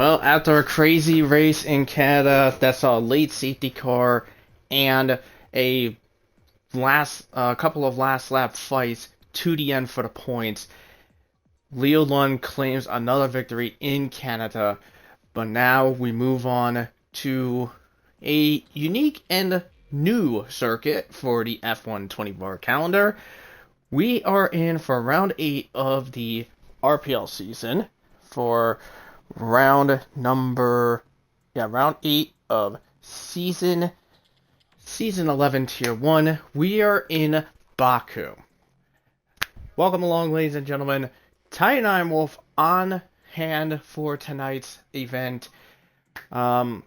Well, after a crazy race in Canada that saw a late safety car and a couple of last lap fights to the end for the points, Leo Lund claims another victory in Canada. But now we move on to a unique and new circuit for the F1 24 calendar. We are in for round 8 of the RPL season for round 8 of season 11 tier 1. We are in Baku. Welcome along, ladies and gentlemen. Titan Ironwolf on hand for tonight's event. First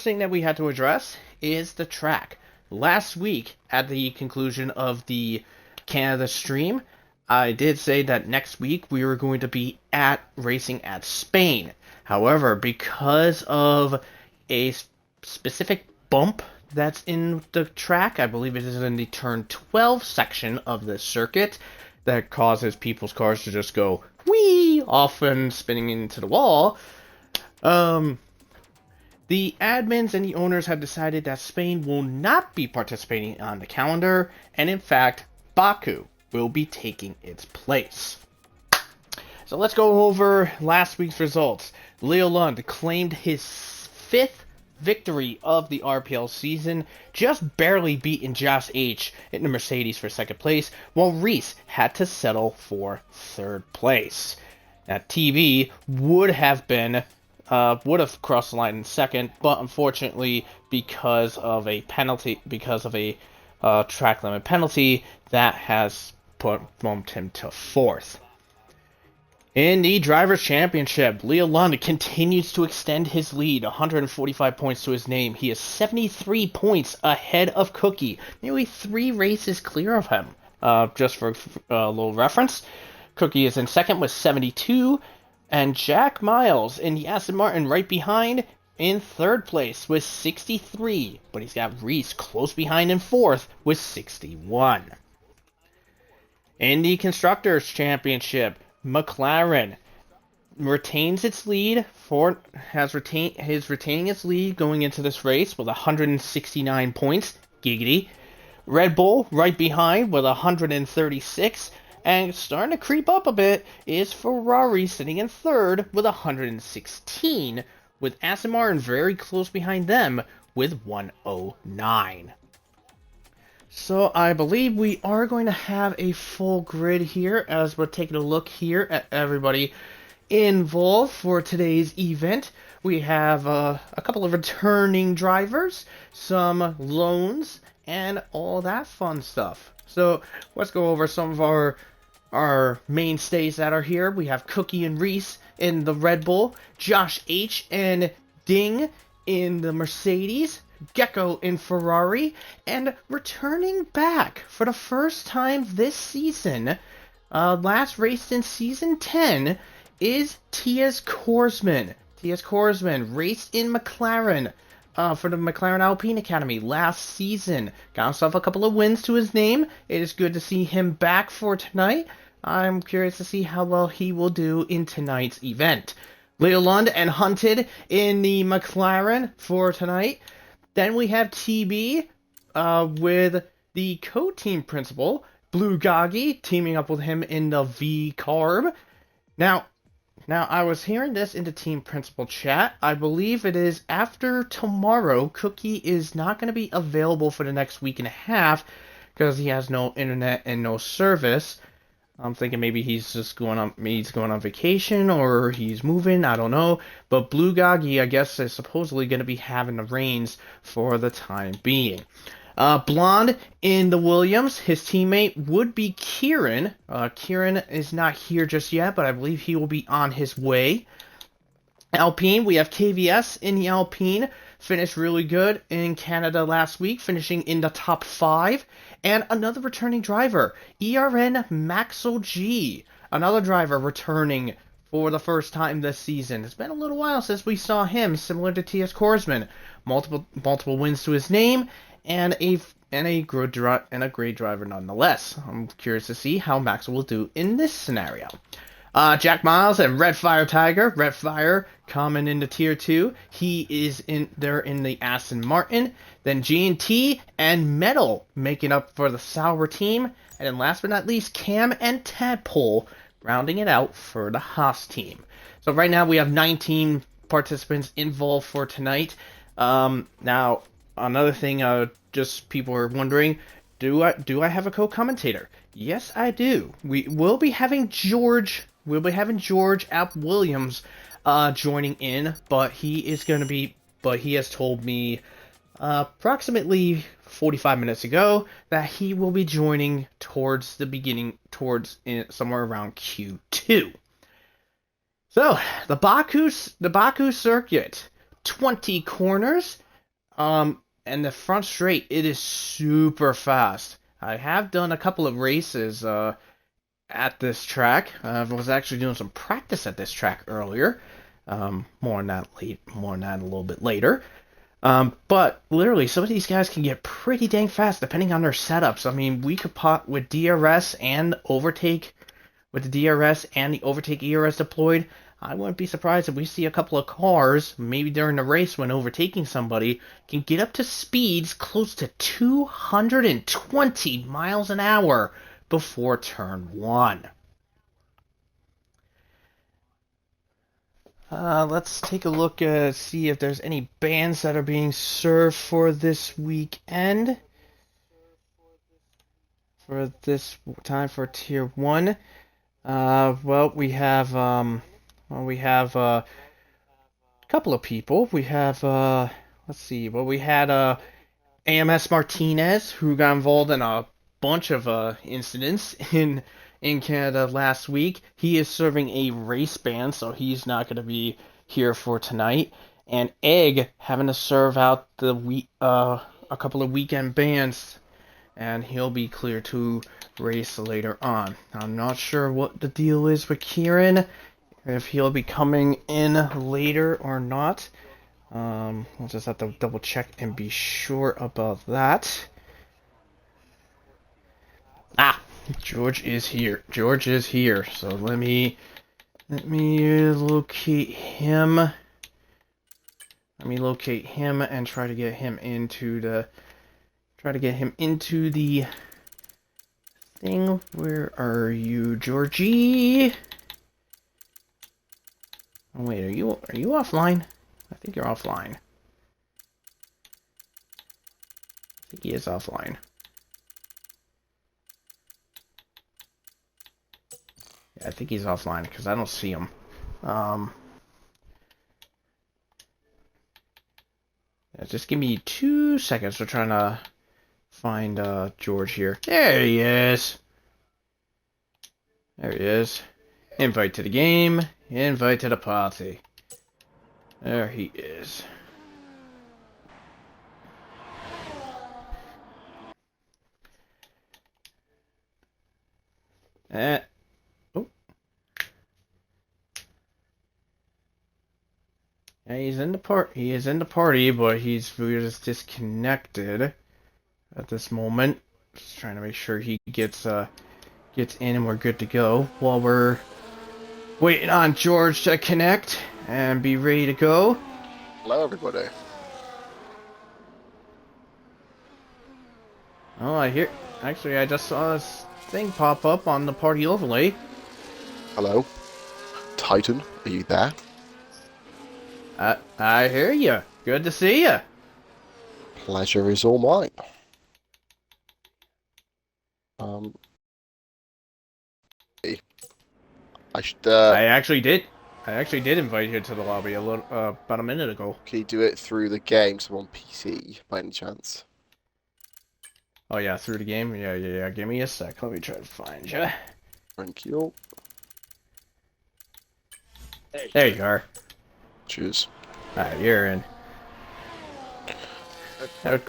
thing that we had to address is the track. Last week, at the conclusion of the Canada stream, I did say that next week we were going to be racing at Spain. However, because of a specific bump that's in the track, I believe it is in the turn 12 section of this circuit, that causes people's cars to just go whee, often spinning into the wall. The admins and the owners have decided that Spain will not be participating on the calendar, and in fact, Baku will be taking its place. So let's go over last week's results. Leo Lund claimed his 5th victory of the RPL season, just barely beating Josh H. in the Mercedes for 2nd place, while Reese had to settle for 3rd place. Now, TB would have crossed the line in 2nd, but unfortunately, because of a track limit penalty, that has bumped him to 4th. In the Drivers' Championship, Leo Lund continues to extend his lead, 145 points to his name. He is 73 points ahead of Cookie, nearly 3 races clear of him. Just for a little reference, Cookie is in 2nd with 72, and Jack Miles in the Aston Martin right behind in 3rd place with 63, but he's got Reese close behind in 4th with 61. In the Constructors' Championship, McLaren retains its lead is retaining its lead going into this race with 169 points. Giggity. Red Bull right behind with 136, and starting to creep up a bit is Ferrari sitting in 3rd with 116, with Aston Martin very close behind them with 109. So I believe we are going to have a full grid here as we're taking a look here at everybody involved for today's event. We have a couple of returning drivers, some loans, and all that fun stuff. So let's go over some of our mainstays that are here. We have Cookie and Reese in the Red Bull, Josh H and Ding in the Mercedes, Gecko in Ferrari, and returning back for the first time this season, last raced in Season 10, is T.S. Korsman. T.S. Korsman raced in McLaren for the McLaren Alpine Academy last season. Got himself a couple of wins to his name. It is good to see him back for tonight. I'm curious to see how well he will do in tonight's event. Leo Lund and Hunted in the McLaren for tonight. Then we have TB with the co-team principal, Blue Goggy, teaming up with him in the V-Carb. Now, I was hearing this in the team principal chat. I believe it is after tomorrow. Cookie is not going to be available for the next week and a half because he has no internet and no service. I'm thinking maybe he's just going on vacation or he's moving, I don't know. But Blue Goggy, I guess, is supposedly going to be having the reins for the time being. Blonde in the Williams, his teammate would be Kieran. Kieran is not here just yet, but I believe he will be on his way. Alpine, we have KVS in the Alpine. Finished really good in Canada last week, finishing in the top 5. And another returning driver, ERN Maxwell G. Another driver returning for the first time this season. It's been a little while since we saw him, similar to T.S. Korsman. Multiple wins to his name, and a great driver nonetheless. I'm curious to see how Maxwell will do in this scenario. Jack Miles and Red Fire Tiger. Red Fire coming into tier 2. He is in there in the Aston Martin. Then G&T and Metal making up for the Sauber team. And then last but not least, Cam and Tadpole rounding it out for the Haas team. So right now we have 19 participants involved for tonight. Now, another thing, just people are wondering, do I have a co-commentator? Yes, I do. We will be having George. We'll be having George Alp-Williams joining in, but he has told me approximately 45 minutes ago that he will be joining towards the beginning, somewhere around Q2. So the Baku circuit, 20 corners, and the front straight, it is super fast. I have done a couple of races at this track. I was actually doing some practice at this track earlier. More on that a little bit later. But literally, some of these guys can get pretty dang fast depending on their setups. I mean, we could pop with DRS and overtake, with the DRS and the overtake ERS deployed. I wouldn't be surprised if we see a couple of cars, maybe during the race when overtaking somebody, can get up to speeds close to 220 miles an hour before turn 1. Let's take a look, see if there's any bands that are being served for this weekend. For this time for Tier 1. Well, we have a couple of people. We have, let's see, well, we had AMS Martinez, who got involved in a bunch of incidents in Canada last week. He is serving a race ban, so he's not going to be here for tonight. And Egg having to serve out a couple of weekend bans, and he'll be clear to race later on. I'm not sure what the deal is with Kieran, if he'll be coming in later or not. We'll just have to double check and be sure about that. George is here. George is here. So let me locate him. Let me locate him and try to get him into the thing. Where are you, Georgie? Oh, wait, are you offline? I think you're offline. I think he is offline. Yeah, I think he's offline because I don't see him. Yeah, just give me 2 seconds. We're trying to find George here. There he is. There he is. Invite to the game. Invite to the party. There he is. Oh. Yeah, he's in the He is in the party, but we're just disconnected at this moment. Just trying to make sure he gets in and we're good to go while we're waiting on George to connect and be ready to go. Hello, everybody. Oh, actually, I just saw this thing pop up on the party overlay. Hello. Titan, are you there? I hear you. Good to see you. Pleasure is all mine. I should, I actually did invite you to the lobby about a minute ago. can you do it through the game, so I'm on PC, by any chance? Oh yeah, through the game? Yeah. Give me a sec. Let me try to find you. Thank you. There you are. Cheers. Alright, you're in.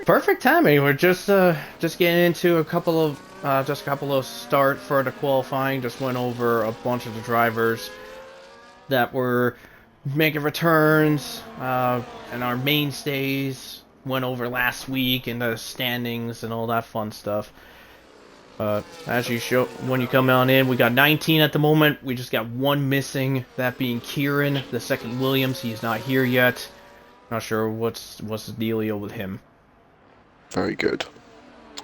Perfect timing. We're just getting into a couple of start for the qualifying. Just went over a bunch of the drivers that were making returns, and our mainstays went over last week and the standings and all that fun stuff. As you show, when you come on in, we got 19 at the moment. We just got one missing, that being Kieran, the second Williams. He's not here yet. Not sure what's the dealio with him. Very good.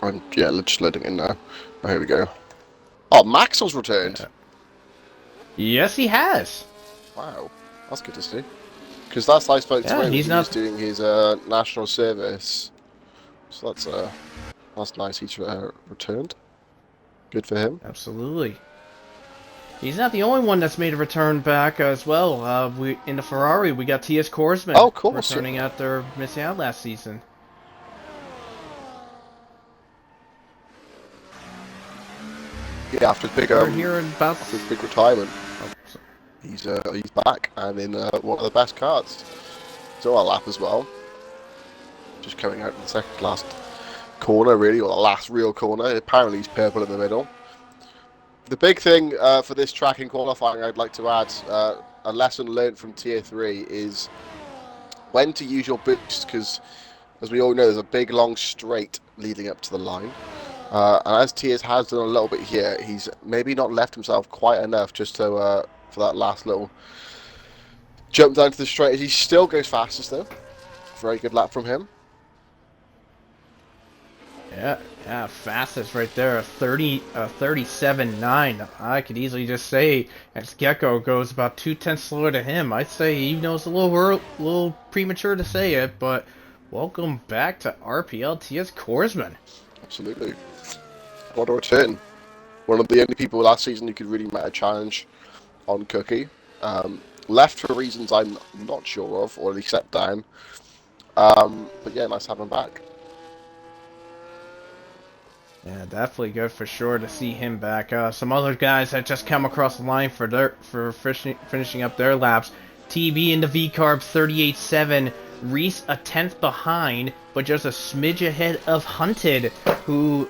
I'm just letting in now. Oh, here we go. Oh, Maxwell's returned. Yes, he has. Wow, that's good to see. Because last I spoke to him, he's he was doing his national service. So that's nice. He's returned. Good for him. Absolutely. He's not the only one that's made a return back as well. We in the Ferrari, we got T.S. Korsman returning after missing out last season. Yeah, after his big retirement, he's back and in one of the best cards. So a lap as well. Just coming out in the second last corner, really, or the last real corner. Apparently, he's purple in the middle. The big thing for this track in qualifying, I'd like to add, a lesson learned from Tier 3 is when to use your boost, because as we all know, there's a big long straight leading up to the line. And as Tiers has done a little bit here, he's maybe not left himself quite enough just to for that last little jump down to the straight. He still goes fastest though. Very good lap from him. Yeah, fastest right there, 37.9. I could easily just say as Gecko goes about 2/10 slower to him. I'd say, even though it's a little premature to say it, but welcome back to RPL T.S. Korsman. Absolutely. What a return. One of the only people last season who could really mount a challenge on Cookie. Left for reasons I'm not sure of, or at least stepped down. But yeah, nice to have him back. Yeah, definitely good for sure to see him back. Some other guys that just come across the line for finishing up their laps. TB in the V-Carb 38.7. Reese a 10th behind, but just a smidge ahead of Hunted, who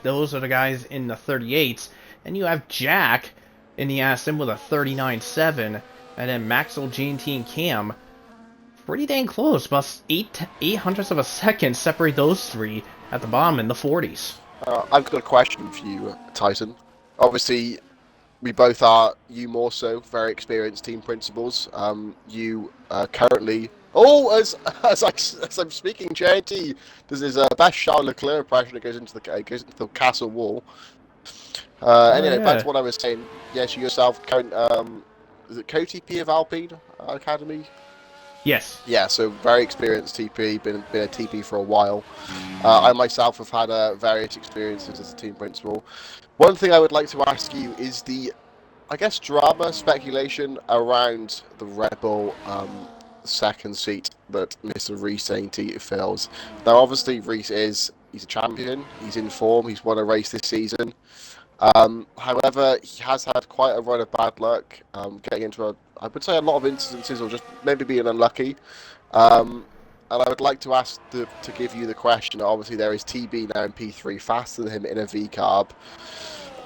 those are the guys in the 38s. And you have Jack in the Aston with a 39.7, and then Maxwell, G&T, and Cam pretty dang close, about 8/800ths of a second separate those three at the bottom in the 40s. I've got a question for you, Tyson. Obviously, we both are, you more so, very experienced team principals. You currently... Oh, as I'm speaking, JT, there's his best Charles Leclerc impression that goes into the castle wall. Anyway, back to what I was saying. Yes, you yourself, current, is it co-TP of Alpine Academy? Yes. Yeah, so very experienced TP, been a TP for a while. I myself have had various experiences as a team principal. One thing I would like to ask you is the, I guess, drama, speculation around the Red Bull second seat that Mr. Reese Dainty fills. Now, obviously, Reese he's a champion, he's in form, he's won a race this season. However, he has had quite a run of bad luck, getting into I would say a lot of instances, or just maybe being unlucky. And I would like to ask to give you the question. Obviously, there is TB now in P3, faster than him in a V-Carb.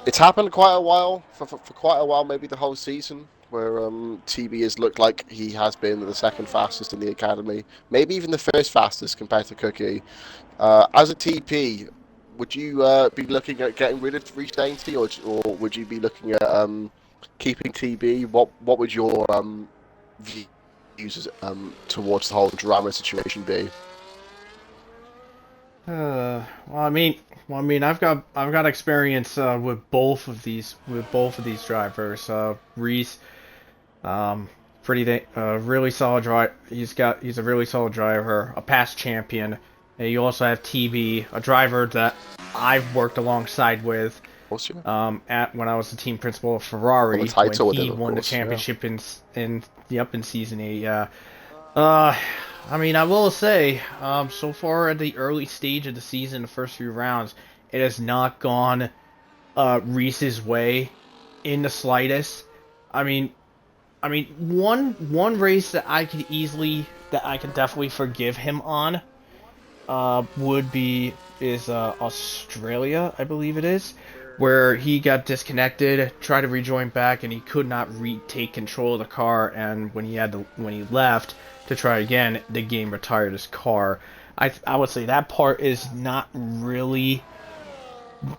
It's happened quite a while, for quite a while, maybe the whole season, where TB has looked like he has been the second fastest in the academy, maybe even the first fastest compared to Cookie. As a TP, would you be looking at getting rid of Reese Dainty, or would you be looking at keeping TB? What would your views towards the whole drama situation be? Well, I mean, I've got experience with both of these drivers. Reese, really solid drive. He's a really solid driver, a past champion. And you also have TB, a driver that I've worked alongside with. When I was the team principal of Ferrari, when he won the championship in season 8. I mean, I will say, so far at the early stage of the season, the first few rounds, it has not gone Reese's way in the slightest. I mean, one race that I could definitely forgive him on is Australia, I believe it is, where he got disconnected, tried to rejoin back, and he could not retake control of the car, and when he left to try again, the game retired his car. I would say that part is not really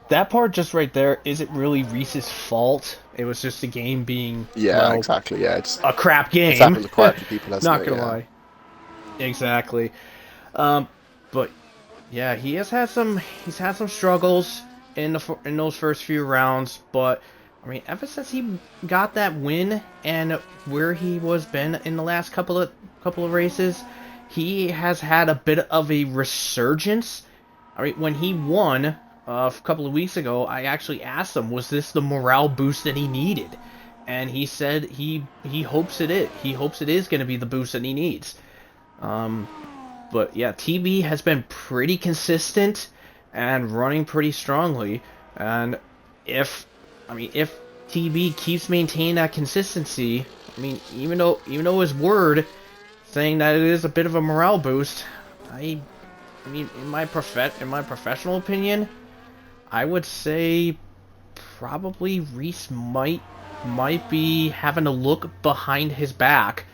that part just right there isn't really Reese's fault. It was just the game being, Yeah, well, exactly. Yeah, a crap it's game. happened to quite a few people, hasn't Not it? gonna Yeah. lie. Exactly. Um, but yeah, he's had some struggles in those first few rounds, but I mean, ever since he got that win and where he was been in the last couple of races, he has had a bit of a resurgence. I mean, when he won a couple of weeks ago, I actually asked him, was this the morale boost that he needed? And he said he hopes it is. He hopes it is going to be the boost that he needs. Um, but yeah, TB has been pretty consistent and running pretty strongly. And if if TB keeps maintaining that consistency, I mean, even though his word saying that it is a bit of a morale boost, I mean, in my professional opinion, I would say probably Reese might be having to look behind his back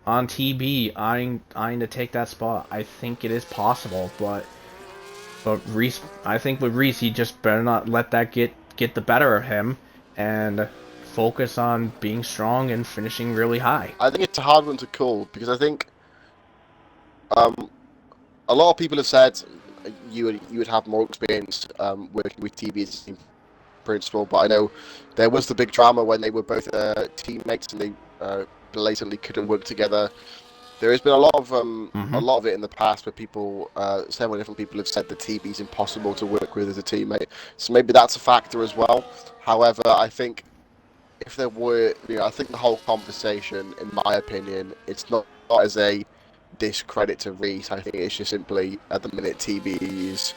on TB, eyeing to take that spot. I think it is possible, but Reese, I think with Reese, he just better not let that get the better of him and focus on being strong and finishing really high. I think it's a hard one to call because I think um, a lot of people have said you would have more experience working with TB as a team principal, but I know there was the big drama when they were both teammates and they blatantly couldn't work together. There has been a Mm-hmm. lot of it in the past where people, several different people have said that TB's impossible to work with as a teammate. So maybe that's a factor as well. However, I think if there were, I think the whole conversation, in my opinion, it's not as a discredit to Reese. I think it's just simply at the minute TB is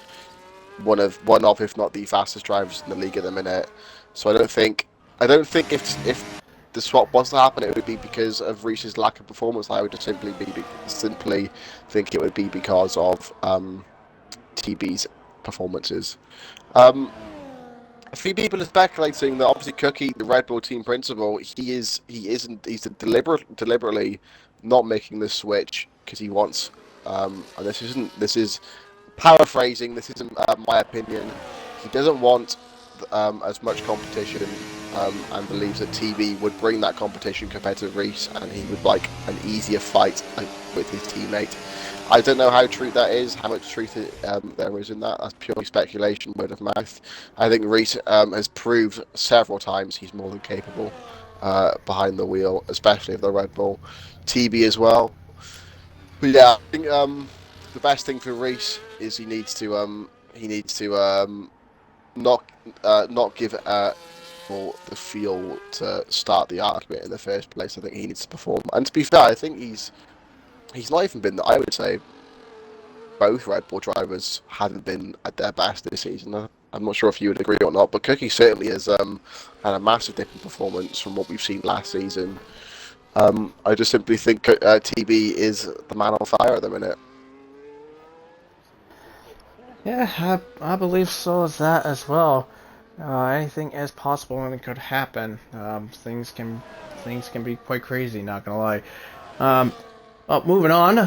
one of if not the fastest drivers in the league at the minute. So I don't think if the swap was to happen, it would be because of Reese's lack of performance. I would just simply think it would be because of TB's performances. Um, a few people are speculating that obviously Cookie, the Red Bull team principal, he's deliberately not making this switch because he wants and this is paraphrasing. This isn't my opinion. He doesn't want as much competition and believes that TB would bring that competition compared to Reese, and he would like an easier fight with his teammate. I don't know how true that is, how much truth there is in that. That's purely speculation, word of mouth. I think Reese has proved several times he's more than capable behind the wheel, especially of the Red Bull. TB as well. But yeah, I think the best thing for Reese is he needs to not give for the fuel to start the argument in the first place. I think he needs to perform. And to be fair, I think he's not even been. I would say both Red Bull drivers haven't been at their best this season. I'm not sure if you would agree or not, but Cookie certainly has had a massive dip in performance from what we've seen last season. I just simply think TB is the man on fire at the minute. Yeah, I believe so as that as well. Anything is possible and it could happen. Things can be quite crazy. Not gonna lie. Um, Moving on.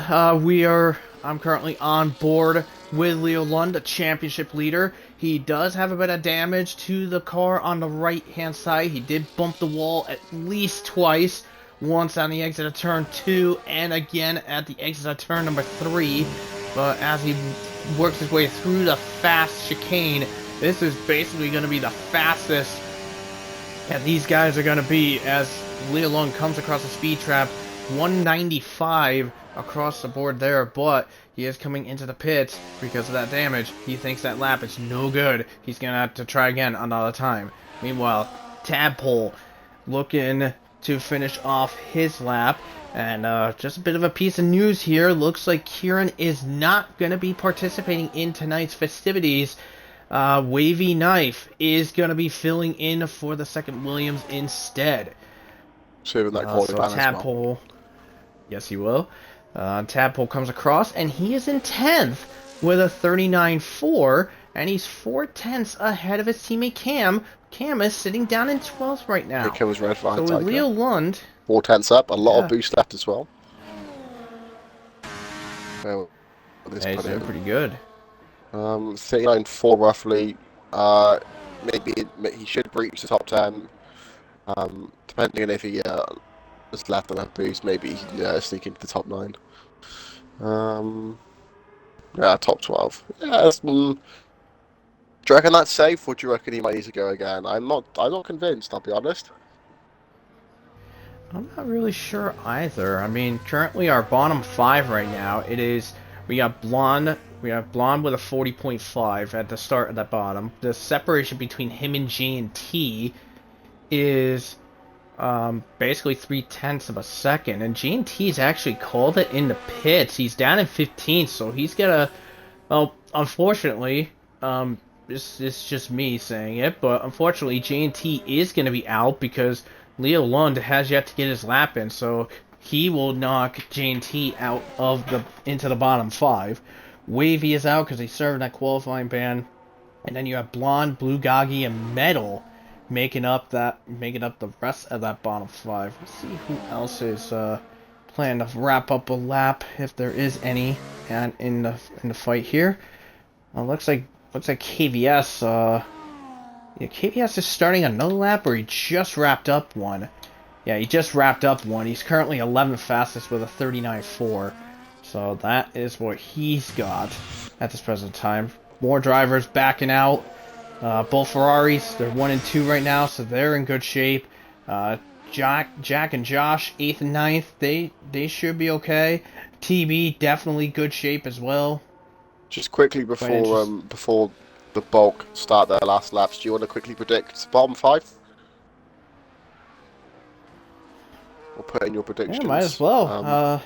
I'm currently on board with Leo Lund, the championship leader. He does have a bit of damage to the car on the right hand side. He did bump the wall at least twice. Once on the exit of turn 2 and again at the exit of turn number 3. But as he works his way through the fast chicane, this is basically going to be the fastest that these guys are going to be as Leo Lund comes across the speed trap. 195 across the board there, but he is coming into the pits because of that damage. He thinks that lap is no good. He's going to have to try again another time. Meanwhile, Tadpole looking to finish off his lap. And just a bit of a piece of news here. Looks like Kieran is not going to be participating in tonight's festivities. Wavy Knife is going to be filling in for the second Williams instead. Saving that quality So ban as well. Tadpole, yes he will. Tadpole comes across, and he is in 10th with a 39.4, and he's 4/10 ahead of his teammate Cam. Cam is sitting down in 12th right now. Here comes Red So Tiger. with Leo Lund, 4/10 up, a lot of boost left as well. He's doing pretty good. 39.4 roughly. Maybe he should breach the top 10. Depending on if he is left on a boost, maybe he can sneak into the top 9. Yeah, top 12. Yeah, do you reckon that's safe, or do you reckon he might need to go again? I'm not convinced, I'll be honest. I'm not really sure either. I mean, currently our bottom 5 right now, we got Blonde with a 40.5 at the start of that bottom. The separation between him and G&T is basically 3/10 of a second, and G&T's actually called it in the pits. He's down in 15th, so he's gonna, well, unfortunately, this is just me saying it, but unfortunately G&T is gonna be out because Leo Lund has yet to get his lap in, so he will knock G&T out of into the bottom 5. Wavy is out because he's serving that qualifying ban, and then you have Blonde, Blue Gagi, and Metal making up the rest of that bottom 5. Let's see who else is planning to wrap up a lap, if there is any, and in the fight here. Looks like KVS. Yeah, KVS is starting another lap, or he just wrapped up one. Yeah, he just wrapped up one. He's currently 11th fastest with a 39.4. So that is what he's got at this present time. More drivers backing out. Both Ferraris, they're 1 and 2 right now, so they're in good shape. Jack and Josh, 8th and 9th, they should be okay. TB, definitely good shape as well. Just quickly before the bulk start their last laps, do you want to quickly predict bottom 5? Or put in your predictions? Yeah, might as well.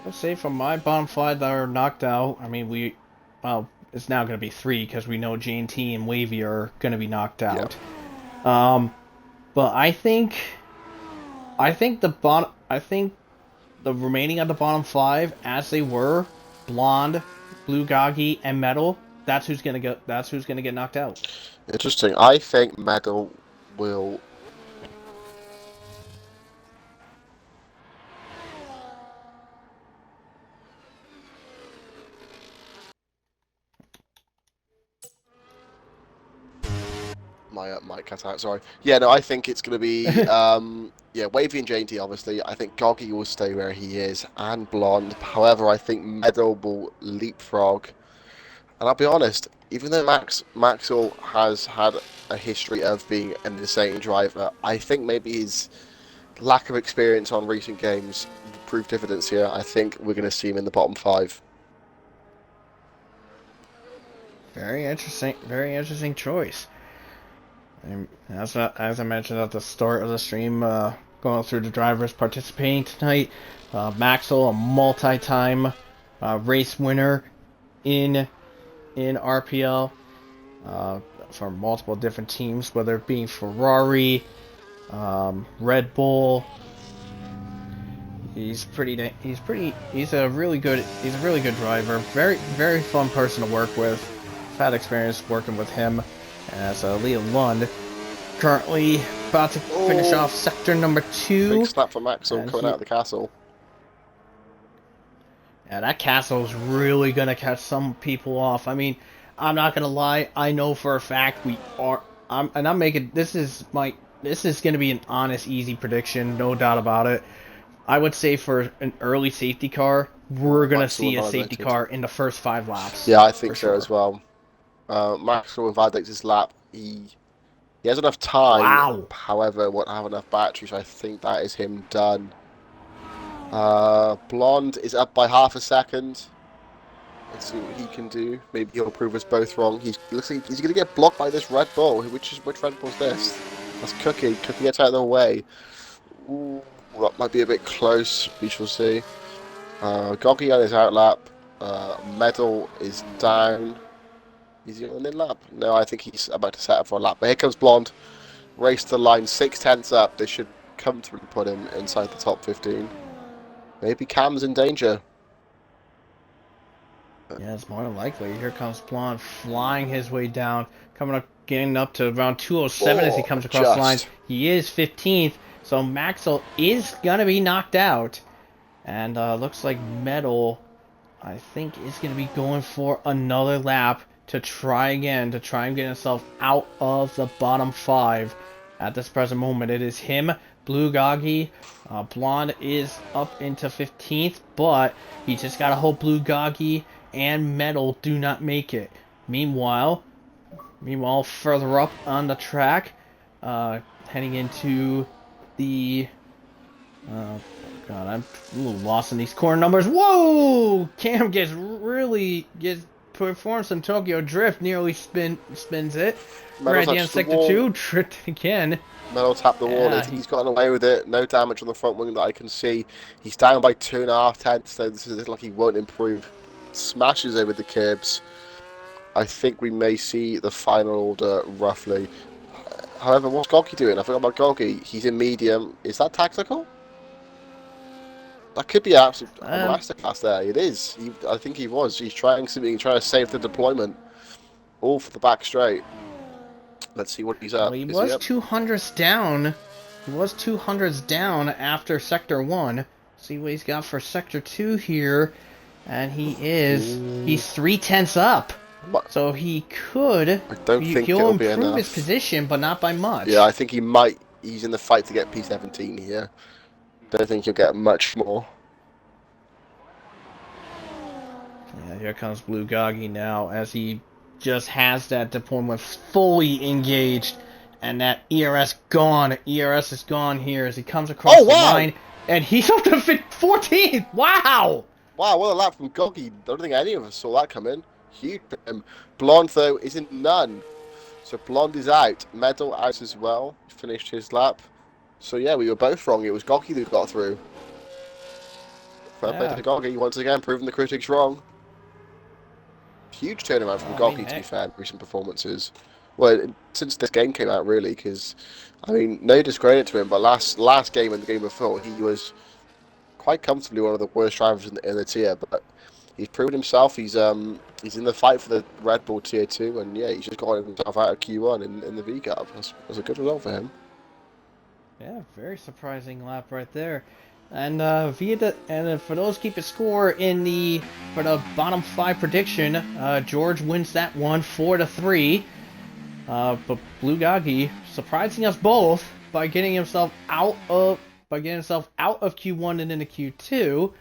Let's say from my bottom 5 that are knocked out, I mean, it's now going to be 3 because we know G&T and Wavy are going to be knocked out. Yeah. But I think the remaining of the bottom 5, as they were, Blonde, Blue Gagi, and Metal, that's who's gonna get knocked out. Interesting. I think Metal will. My mic cut out. Sorry. Yeah, no, I think it's going to be yeah, Wavy and J&T, obviously. I think Goggy will stay where he is, and Blonde. However, I think Meadow will leapfrog. And I'll be honest, even though Maxwell has had a history of being an insane driver, I think maybe his lack of experience on recent games proved dividends here. I think we're going to see him in the bottom 5. Very interesting choice. And as I mentioned at the start of the stream, going through the drivers participating tonight, Maxwell, a multi-time race winner in RPL for multiple different teams, whether it being Ferrari, Red Bull. He's a really good driver. Very fun person to work with. I've had experience working with him. As Leo Lund currently about to finish off sector number 2. Big slap for Maxwell coming out of the castle. Yeah, that castle is really gonna catch some people off. I mean, I'm not gonna lie. I know for a fact we are. I'm making this is gonna be an honest, easy prediction, no doubt about it. I would say for an early safety car, we're gonna see a safety car in the first 5 laps. Yeah, I think so as well. Maxwell invalidates his lap. He has enough time. Wow. However, won't have enough batteries. I think that is him done. Blonde is up by half a second. Let's see what he can do. Maybe he'll prove us both wrong. Looks like he's going to get blocked by this Red Bull. Which Red Bull is this? That's Cookie. Cookie gets out of the way. Ooh, that might be a bit close. We shall see. Goggy on his outlap. Medal is down. Is he on the lap? No, I think he's about to set up for a lap. But here comes Blonde. Race to the line, 6/10 up. They should comfortably put him inside the top 15. Maybe Cam's in danger. Yeah, it's more than likely. Here comes Blonde flying his way down, getting up to around 207 as he comes across the line. He is 15th, so Maxwell is gonna be knocked out. And looks like Metal, I think, is gonna be going for another lap to try again, to try and get himself out of the bottom 5 at this present moment. It is him, Blue Goggy. Blonde is up into 15th, but he just got to hope Blue Goggy and Metal do not make it. Meanwhile, further up on the track, heading into the... God, I'm a little lost in these corner numbers. Whoa! Cam performs some Tokyo Drift, nearly spins it. Right in sector 2, tripped again. Metal tapped the wall. I think he's gotten away with it. No damage on the front wing that I can see. He's down by 2.5 tenths, so this is like he won't improve. Smashes over the curbs. I think we may see the final order roughly. However, what's Goggy doing? I forgot about Goggy. He's in medium. Is that tactical? That could be absolute a masterclass there. It is. I think he was. He's trying something, trying to save the deployment. All for the back straight. Let's see what he's up. Well, he was 200s down. He was 200s down after Sector 1. See what he's got for Sector 2 here. And he's 3/10 up. So he could. I don't think he'll be enough. Improve his position, but not by much. Yeah, I think he might. He's in the fight to get P17 here. Don't think he'll get much more. Yeah, here comes Blue Goggy now as he just has that deployment fully engaged, and that ERS gone. ERS is gone here as he comes across the line, and he's up to 14th. Wow! Wow, what a lap from Goggy. I don't think any of us saw that come in. Huge. Blonde though isn't none, so Blonde is out. Metal out as well. Finished his lap. So yeah, we were both wrong. It was Goggy that got through. Fair play to Goggy once again, proving the critics wrong. Huge turnaround from Goggy, to be fair, in recent performances. Well, since this game came out, really, because I mean, no discredit to him, but last game and the game before, he was quite comfortably one of the worst drivers in the tier. But he's proven himself. He's in the fight for the Red Bull Tier 2, and yeah, he's just got himself out of Q1 in the V Cup. That's a good result for him. Yeah, very surprising lap right there. And for those keeping score for the bottom 5 prediction, George wins that one 4-3. But Blue Goggy surprising us both by getting himself out of Q1 and into Q2.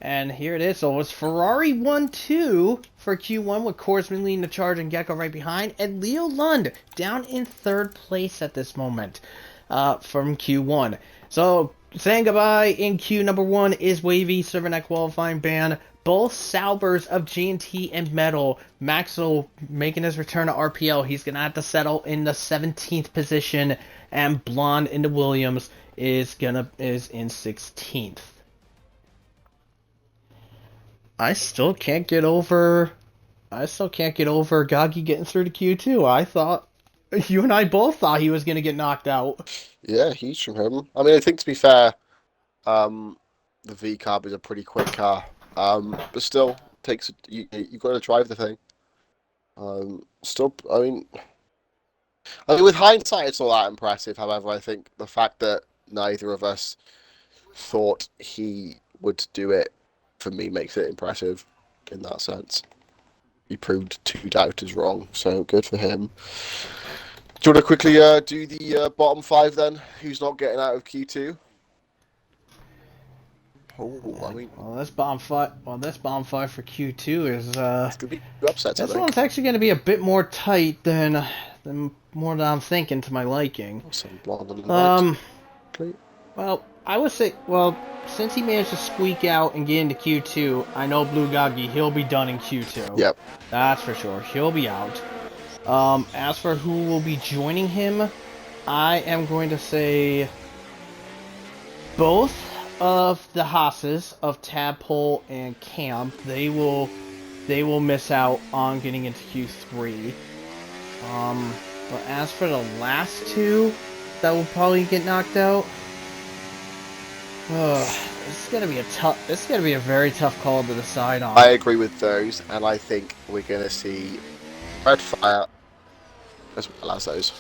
And here it is. So it's Ferrari 1-2 for Q1 with Korsman leading the charge and Gecko right behind, and Leo Lund down in 3rd place at this moment. From Q1. So, saying goodbye in Q number 1 is Wavy, serving that qualifying ban. Both Saubers of G&T and Metal. Maxwell making his return to RPL. He's going to have to settle in the 17th position. And Blonde into Williams is in 16th. I still can't get over Goggy getting through to Q2. I thought you and I both thought he was going to get knocked out. Yeah, huge from him. I mean, I think to be fair, the V Carb is a pretty quick car. But still, you got to drive the thing. I mean, with hindsight, it's all that impressive. However, I think the fact that neither of us thought he would do it, for me, makes it impressive in that sense. He proved 2 doubters wrong, so good for him. Do you want to quickly do the bottom 5 then? Who's not getting out of Q2? Oh, I mean, this bottom 5 for Q2 is it's gonna be upsets. This one's actually going to be a bit more tight than more than I'm thinking to my liking. Well, I would say, since he managed to squeak out and get into Q2, I know Blue Goggy, he'll be done in Q2. Yep. That's for sure. He'll be out. As for who will be joining him, I am going to say both of the Haas's of Tadpole and Cam. They will miss out on getting into Q3. But as for the last 2 that will probably get knocked out, this is gonna be a very tough call to decide on. I agree with those, and I think we're gonna see Redfire as well as those.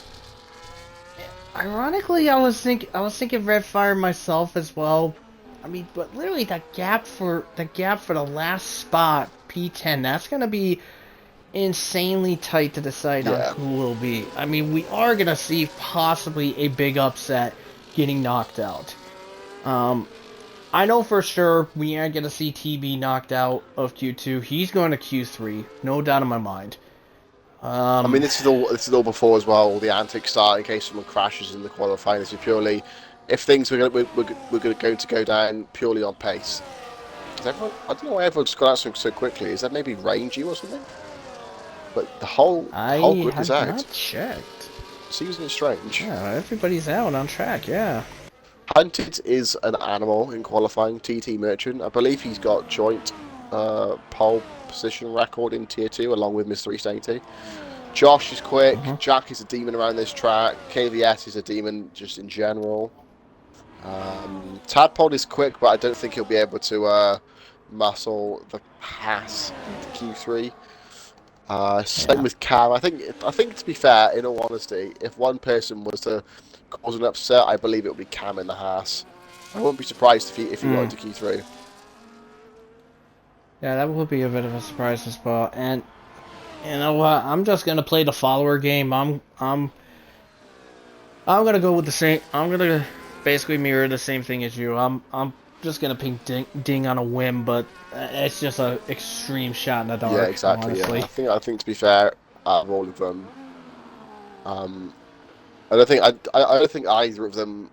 Ironically, I was thinking Redfire myself as well. I mean, but literally the gap for the last spot, P10, that's gonna be insanely tight to decide on Yeah. who will be. I mean, we are going to see possibly a big upset getting knocked out. I know for sure we aren't going to see TB knocked out of Q2. He's going to Q3, no doubt in my mind. I mean, this is all before as well. All the antics start in case someone crashes in the qualifying. This is purely if things we're going to go down purely on pace. Because everyone, I don't know why everyone's got out so quickly. Is that maybe rangy or something? But the whole I group is have out. not checked. Seems a bit strange. Yeah, everybody's out on track, yeah. Hunted is an animal in qualifying. TT Merchant, I believe he's got joint pole position record in Tier 2 along with Mr. East 80. Josh is quick. Jack is a demon around this track. KVS is a demon just in general. Tadpole is quick, but I don't think he'll be able to muscle the pass into Q3. Same with Cam. I think to be fair, in all honesty, if one person was to cause an upset, I believe it would be Cam in the Haas. I wouldn't be surprised if he got into Q3. Yeah, that would be a bit of a surprise as well. And you know what? I'm just gonna play the follower game. I'm gonna go with the same. I'm gonna basically mirror the same thing as you. I'm just gonna ping ding on a whim, but it's just an extreme shot in the dark. Yeah, exactly. Honestly. Yeah. I think to be fair, out of all of them, I don't think either of them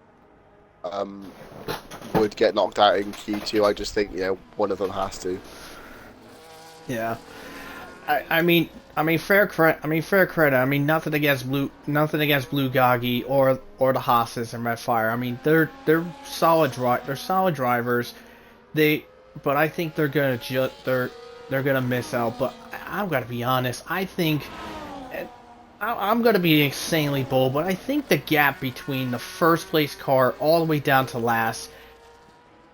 would get knocked out in Q2. I just think one of them has to. Yeah. I mean, fair credit. I mean, nothing against Blue Gagi or the Haas's and Red Fire. I mean, they're solid drivers. But I think they're gonna miss out. But I've got to be honest. I think I'm gonna be insanely bold, but I think the gap between the first place car all the way down to last,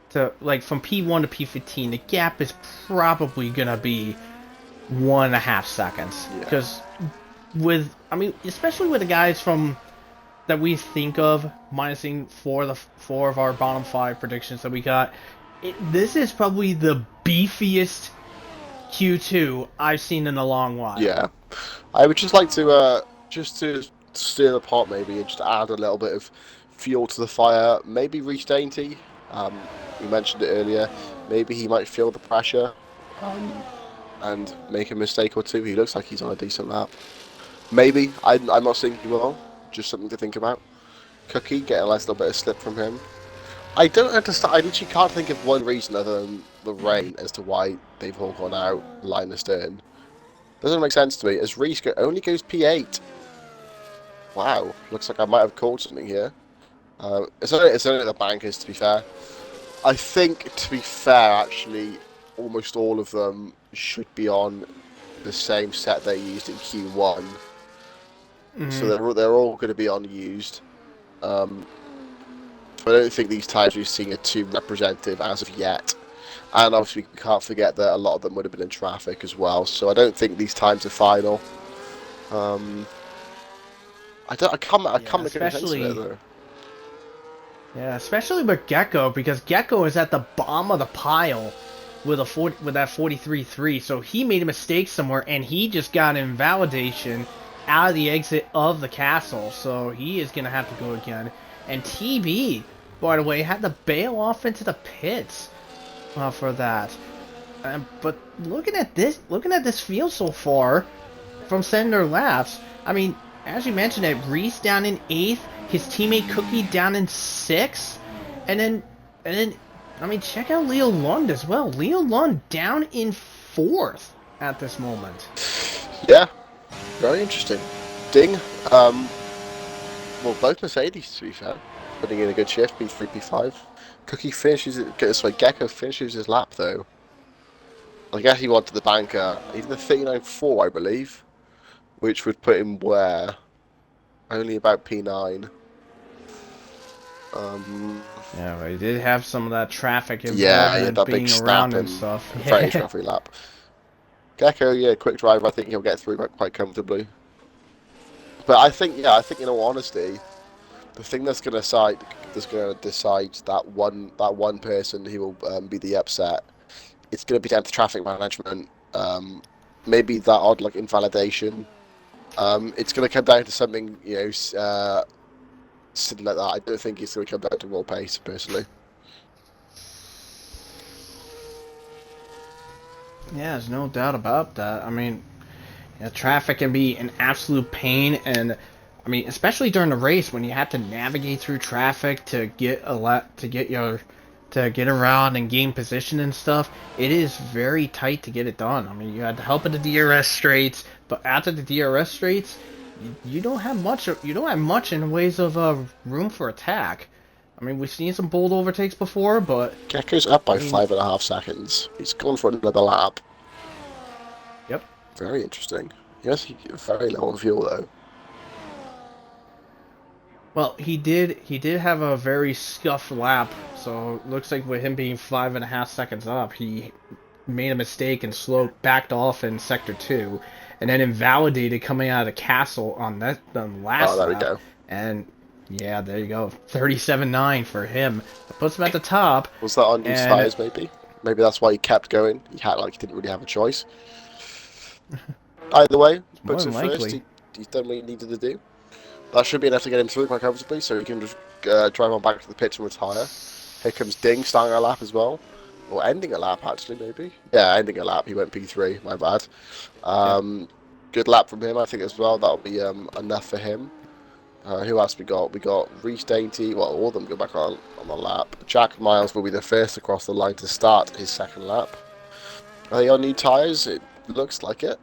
to like from P1 to P15, the gap is probably gonna be 1.5 seconds. Because especially with the guys that we think of, minusing four of our bottom 5 predictions that we got, this is probably the beefiest Q2 I've seen in a long while. Yeah, I would just like to stir the pot maybe and just add a little bit of fuel to the fire. Maybe Reece Dainty. We mentioned it earlier. Maybe he might feel the pressure. And make a mistake or two. He looks like he's on a decent lap. Maybe. I'm not saying he will. Just something to think about. Cookie, get a nice little bit of slip from him. I don't understand. I literally can't think of one reason other than the rain as to why they've all gone out line astern. Doesn't make sense to me. As Reece only goes P8. Wow. Looks like I might have called something here. It's only the bankers, to be fair. I think, to be fair, actually, almost all of them should be on the same set they used in Q1. So they're all going to be unused. So I don't think these times we've seen are too representative as of yet. And obviously we can't forget that a lot of them would have been in traffic as well. So I don't think these times are final. I can't make any sense of it though. Yeah, especially with Gecko, because Gecko is at the bottom of the pile with that 43.3, so he made a mistake somewhere, and he just got invalidation out of the exit of the castle, so he is gonna have to go again. And TB, by the way, had to bail off into the pits for that. But looking at this field so far, from center laps, I mean, as you mentioned it, Reece down in 8th, his teammate Cookie down in 6th, and then I mean, check out Leo Lund as well. Leo Lund down in 4th at this moment. Yeah, very interesting. Ding. Well, both Mercedes, to be fair, putting in a good shift. P3, P5. Cookie finishes it. Gecko finishes his lap though. I guess he wanted the banker. He's in the 39.4, I believe, which would put him where? Only about P9. Yeah, but he did have some of that traffic involved that being big around snap and stuff. Very traffic lap. Gecko, yeah, quick driver. I think he'll get through quite comfortably. But I think in all honesty, the thing that's going to decide that one person who will be the upset, it's going to be down to traffic management. maybe that odd like invalidation. It's going to come down to something, something like that. I don't think it's going to come down to raw pace, personally. Yeah, there's no doubt about that. I mean, traffic can be an absolute pain, and I mean, especially during the race when you have to navigate through traffic to get to get around and gain position and stuff. It is very tight to get it done. I mean, you had the help of the DRS straights, but after the DRS straights, you don't have much. You don't have much in ways of room for attack. I mean, we've seen some bold overtakes before, but Gecko's up by I mean, 5.5 seconds. He's gone for another lap. yep. Very interesting. Yes, very low on fuel though. Well, he did have a very scuffed lap, so it looks like with him being 5.5 seconds up, he made a mistake and backed off in sector 2, and then invalidated coming out of the castle on the last There we lap. go. And yeah, there you go, 37.9 for him. It puts him at the top. Was that on these And tyres, maybe? Maybe that's why he kept going. He didn't really have a choice. Either way, more puts than it first. likely, He's done what he needed to do. That should be enough to get him through quite comfortably, so he can just drive on back to the pits and retire. Here comes Ding, starting a lap as well. Or ending a lap, actually, maybe. Yeah, ending a lap. He went P3, my bad. Good lap from him, I think, as well. That'll be enough for him. Who else we got? We got Reece Dainty. Well, all of them go back on the lap. Jack Miles will be the first across the line to start his second lap. Are they on new tyres? It looks like it.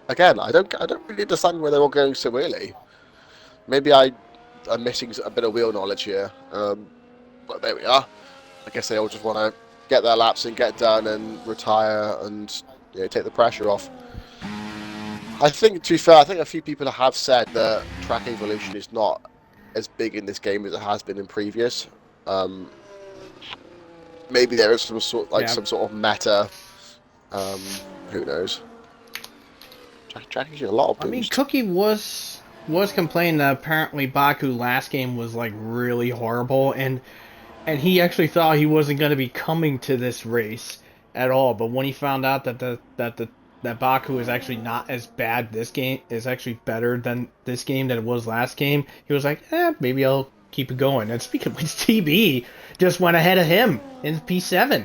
Again, I don't really understand where they're all going so early. Maybe I'm missing a bit of wheel knowledge here. But there we are. I guess they all just want to get their laps and get done and retire and take the pressure off. I think, to be fair, I think a few people have said that track evolution is not as big in this game as it has been in previous. Maybe there is some sort of meta. Who knows? Jackie's getting a lot of boost. I mean, Cookie was complaining that apparently Baku last game was like really horrible, and he actually thought he wasn't going to be coming to this race at all. But when he found out that Baku is actually not as bad, this game is actually better than this game than it was last game, he was like, maybe I'll keep it going. And speaking of which, TB just went ahead of him in P7.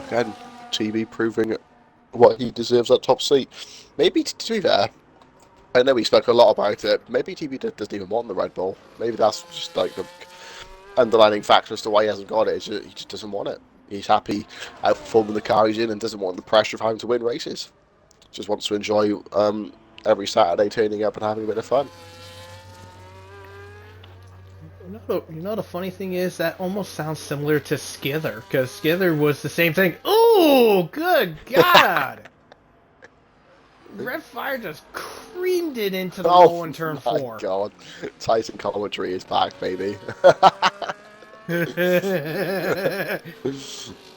Again, TB proving what he deserves at top seat. Maybe, to be fair, I know we spoke a lot about it, maybe TB doesn't even want the Red Bull. Maybe that's just like the underlining factor as to why he hasn't got it. He just doesn't want it. He's happy outperforming the car he's in and doesn't want the pressure of having to win races. Just wants to enjoy every Saturday turning up and having a bit of fun. You know the funny thing is that almost sounds similar to Skither, because Skither was the same thing. Oh, good God! Red Fire just creamed it into the low in turn 4. Oh my God, Tyson commentary is back, baby.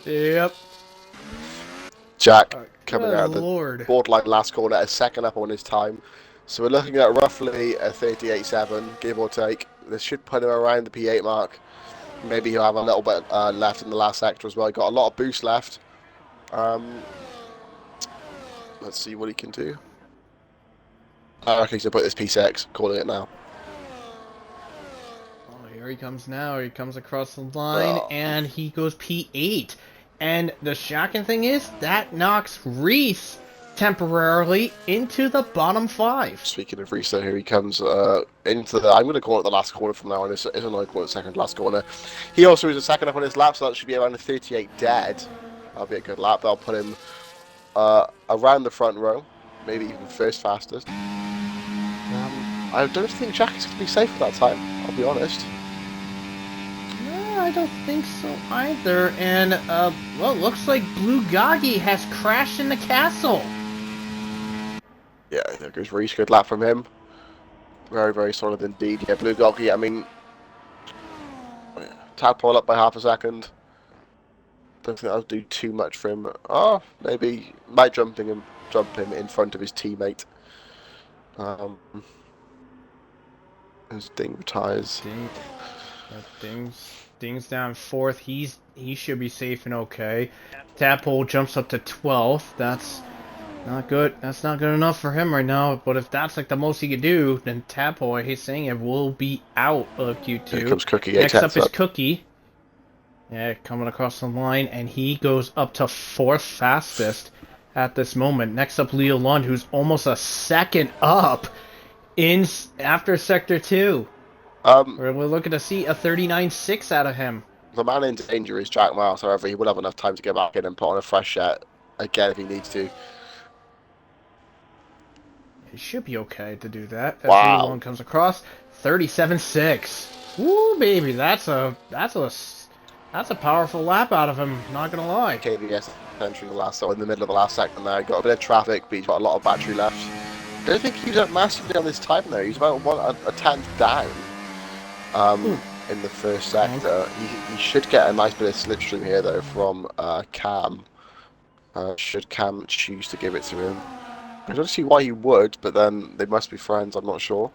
Yep. Jack coming out of the Lord. borderline last corner, a second up on his time. So we're looking at roughly a 38.7, give or take. This should put him around the P8 mark. Maybe he'll have a little bit left in the last sector as well. He got a lot of boost left. Let's see what he can do. I reckon he's going to put this P6, calling it now. Oh, here he comes now. He comes across the line, and he goes P8. And the shocking thing is, that knocks Reese temporarily into the bottom 5. Speaking of Reese, here he comes into the, I'm going to call it the last corner from now on. It's only call it the second last corner. He also is a second up on his lap, so that should be around a 38 dead. That'll be a good lap. That'll put him around the front row, maybe even first fastest. I don't think Jack is going to be safe at that time, I'll be honest. No, I don't think so either. And, well, looks like Blue Gagi has crashed in the castle. Yeah, there goes Reese. Good lap from him. Very, very solid indeed. Yeah, Blue Goggy, I mean, tadpole up by half a second. Don't think that'll do too much for him. Oh, maybe might jump him in front of his teammate. As Ding retires. Ding's Dings down 4th. He should be safe and okay. Tadpole jumps up to 12th. That's not good. That's not good enough for him right now. But if that's like the most he could do, then Tadpole, I hate saying it, will be out of Q2. Here comes Cookie. Next up is Cookie. Yeah, coming across the line, and he goes up to 4th fastest at this moment. Next up, Leo Lund, who's almost a second up after Sector 2. We're looking to see a 39.6 out of him. The man in danger is Jack Miles, however, he will have enough time to get back in and put on a fresh set again if he needs to. He should be okay to do that. As wow. Leo Lund comes across, 37.6. Woo, baby, that's a powerful lap out of him, not gonna lie. KVS entering in the middle of the last second there. Got a bit of traffic, but he's got a lot of battery left. I don't think he was up massively on this time though. He's about a tenth down in the first sector. He should get a nice bit of slipstream here though from Cam. Should Cam choose to give it to him. I don't see why he would, but then they must be friends, I'm not sure.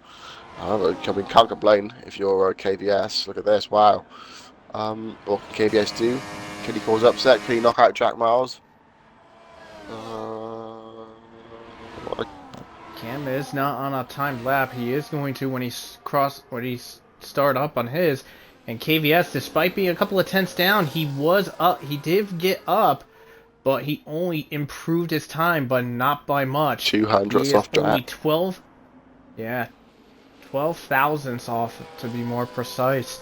I mean, can't complain if you're KVS. Look at this, wow. What can KVS do? Can he cause upset? Can he knock out Jack Miles? Cam is not on a timed lap. He is going to when he start up on his. And KVS, despite being a couple of tenths down, he was up. He did get up, but he only improved his time, but not by much. 200 off Jack. Only 12 thousandths off to be more precise.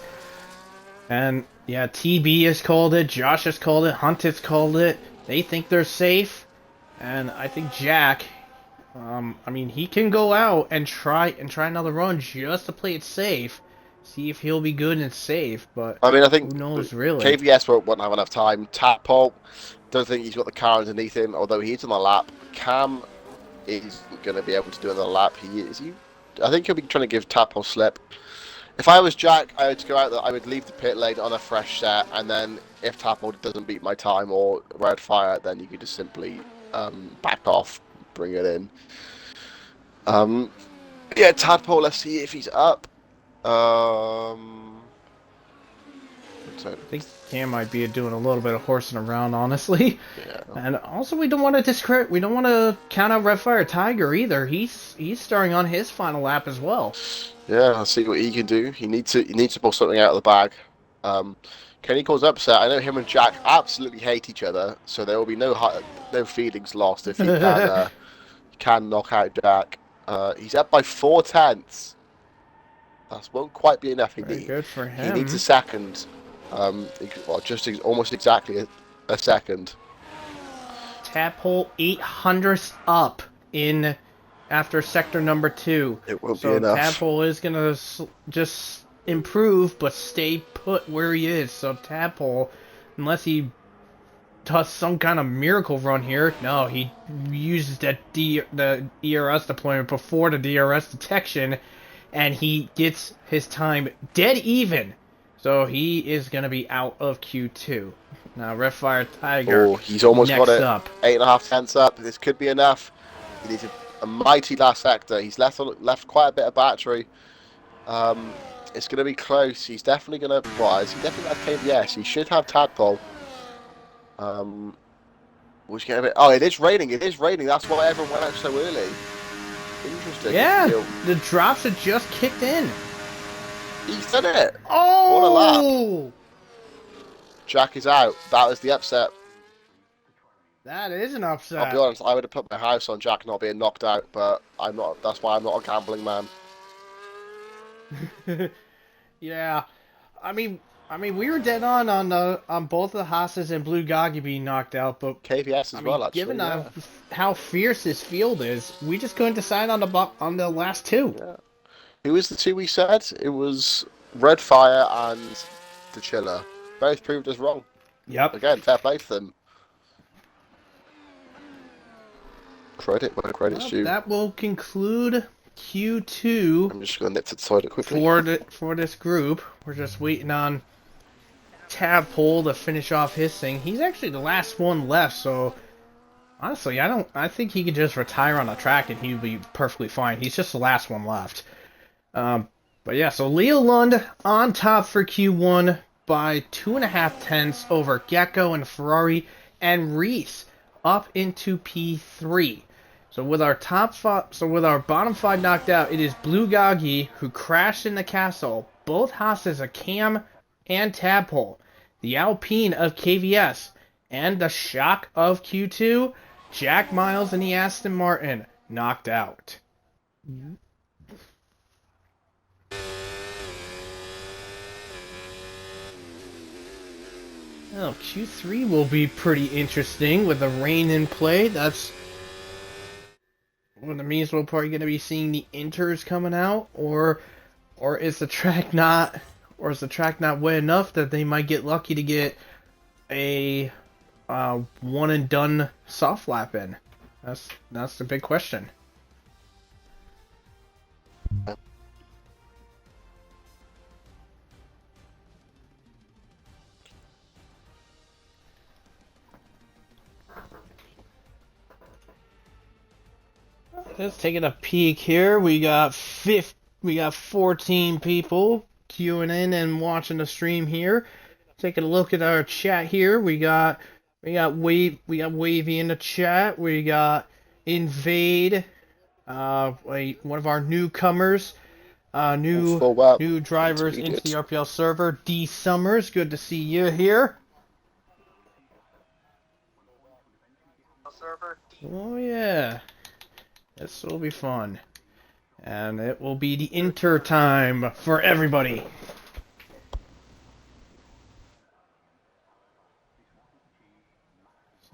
And yeah, TB has called it, Josh has called it, Hunt has called it. They think they're safe, and I think Jack, I mean, he can go out and try another run just to play it safe, see if he'll be good and safe. But I mean, I think who knows really? KVS won't have enough time. Tadpole, don't think he's got the car underneath him, although he's on the lap. Cam is going to be able to do another lap. I think he'll be trying to give Tadpole slip. If I was Jack, I would go out there, I would leave the pit lane on a fresh set, and then if Tadpole doesn't beat my time or red fire, then you could just simply back off, bring it in. Yeah, Tadpole, let's see if he's up. I think Cam might be doing a little bit of horsing around, honestly. Yeah. And also, we don't want to count out Redfire Tiger either. He's starting on his final lap as well. Yeah, I'll see what he can do. He needs to pull something out of the bag. Can he cause upset? I know him and Jack absolutely hate each other, so there will be no feelings lost if he can knock out Jack. He's up by 4 tenths. That won't quite be enough. Very good for him. He needs a second. Well, just almost exactly a second. Tadpole 800ths up in after sector number 2. It won't be enough. Tadpole is gonna just improve, but stay put where he is. So Tadpole, unless he does some kind of miracle run here, no, he uses the ERS deployment before the DRS detection, and he gets his time dead even. So he is going to be out of Q2. Now, Redfire Tiger. Oh, he's almost got it. Up. 8.5 tenths up. This could be enough. He needs a mighty last sector. He's left quite a bit of battery. It's going to be close. He's definitely going to. Well, he definitely has KVS. He should have Tadpole. Which get a bit. Oh, it is raining. It is raining. That's why everyone went out so early. Interesting. Yeah, the drops had just kicked in. He's done it! Oh! What a lap! Jack is out. That was the upset. That is an upset. I'll be honest, I would have put my house on Jack not being knocked out, but I'm not. That's why I'm not a gambling man. Yeah, I mean, we were dead on both the Haas's and Blue Goggy being knocked out, but KVS as well. Actually, given how fierce this field is, we just couldn't decide on the last 2. Yeah. Who was the 2 we said? It was Redfire and the Chiller. Both proved us wrong. Yep. Again, fair play to them. Credit where credit's due. That will conclude Q2. I'm just going to nip to the toilet quickly. For this group, we're just waiting on Tadpole to finish off his thing. He's actually the last one left, so honestly, I think he could just retire on the track and he'd be perfectly fine. He's just the last one left. But yeah, so Leo Lund on top for Q1. by 2.5 tenths over Gecko and Ferrari, and Reese up into P3. So with our bottom 5 knocked out, it is Blue Gagi who crashed in the castle. Both Haas's a Cam and Tadpole. The Alpine of KVS and the Shock of Q2, Jack Miles and the Aston Martin knocked out. Well, Q3 will be pretty interesting with the rain in play. That's what it means. We're probably going to be seeing the inters coming out, or is the track not wet enough that they might get lucky to get a one and done soft lap in? That's the big question. Just taking a peek here. We got 14 people queuing in and watching the stream here. Taking a look at our chat here. We got Wavy in the chat. We got Invade, one of our newcomers, new drivers into the RPL server. D Summers, good to see you here. Oh yeah, this will be fun, and it will be the inter time for everybody.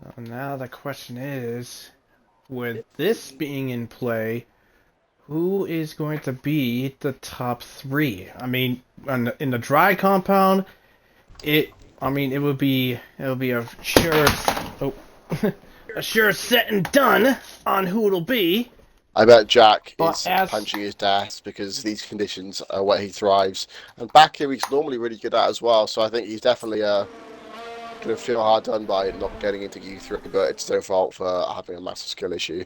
So now the question is, with this being in play, who is going to be the top 3? I mean, in the dry compound, it would be a sure a sure set and done on who it'll be. I bet Jack is punching his desk because these conditions are where he thrives, and back here he's normally really good at as well. So I think he's definitely going to feel hard done by not getting into Q3, but it's their fault for having a massive skill issue.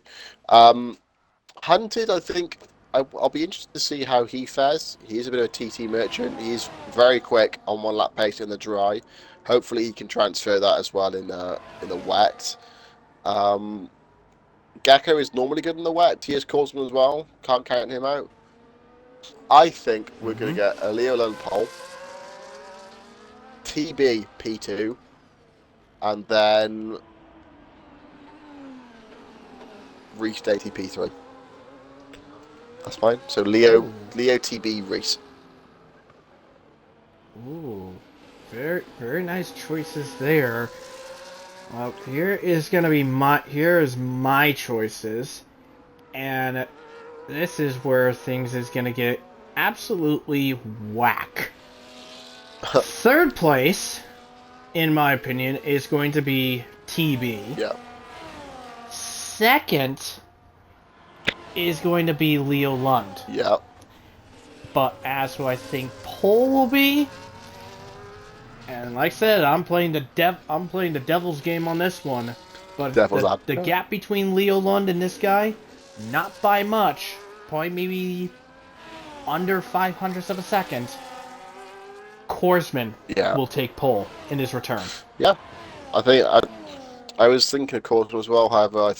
Hunted, I think I'll be interested to see how he fares. He is a bit of a TT merchant. He's very quick on 1 lap pace in the dry. Hopefully he can transfer that as well in the wet. Gecko is normally good in the wet. T.S. Korsman as well. Can't count him out. I think we're going to get a Leo Lund pole, TB P2, and then restate P3. That's fine. So Leo TB Reese. Ooh, very nice choices there. Well, here is my choices, and this is where things is gonna get absolutely whack. Third place, in my opinion, is going to be TB. Yeah. Second is going to be Leo Lund. Yeah. But as who I think pole will be, and like I said, I'm playing the devil's game on this one. But the gap between Leo Lund and this guy, not by much, probably maybe under 500ths of a second. Korsman will take pole in his return. Yeah, I was thinking of Korsman as well. However,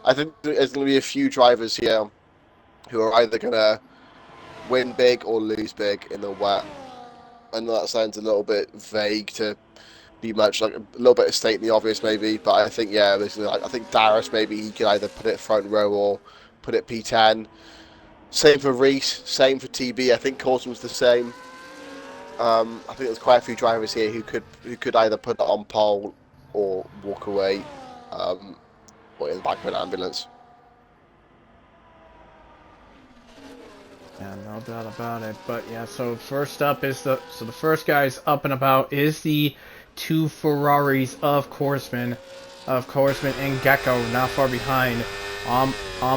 I think there's going to be a few drivers here who are either going to win big or lose big in the wet. I know that sounds a little bit vague to be much, like a little bit of stating the obvious maybe, but I think, I think Darius, maybe he could either put it front row or put it P10. Same for Reese, same for TB. I think Korsman's the same. I think there's quite a few drivers here who could either put it on pole or walk away, or in the back of an ambulance. Yeah, no doubt about it. But yeah, so first up is the first guys up and about is the 2 Ferraris of Korsman and Gecko, not far behind, on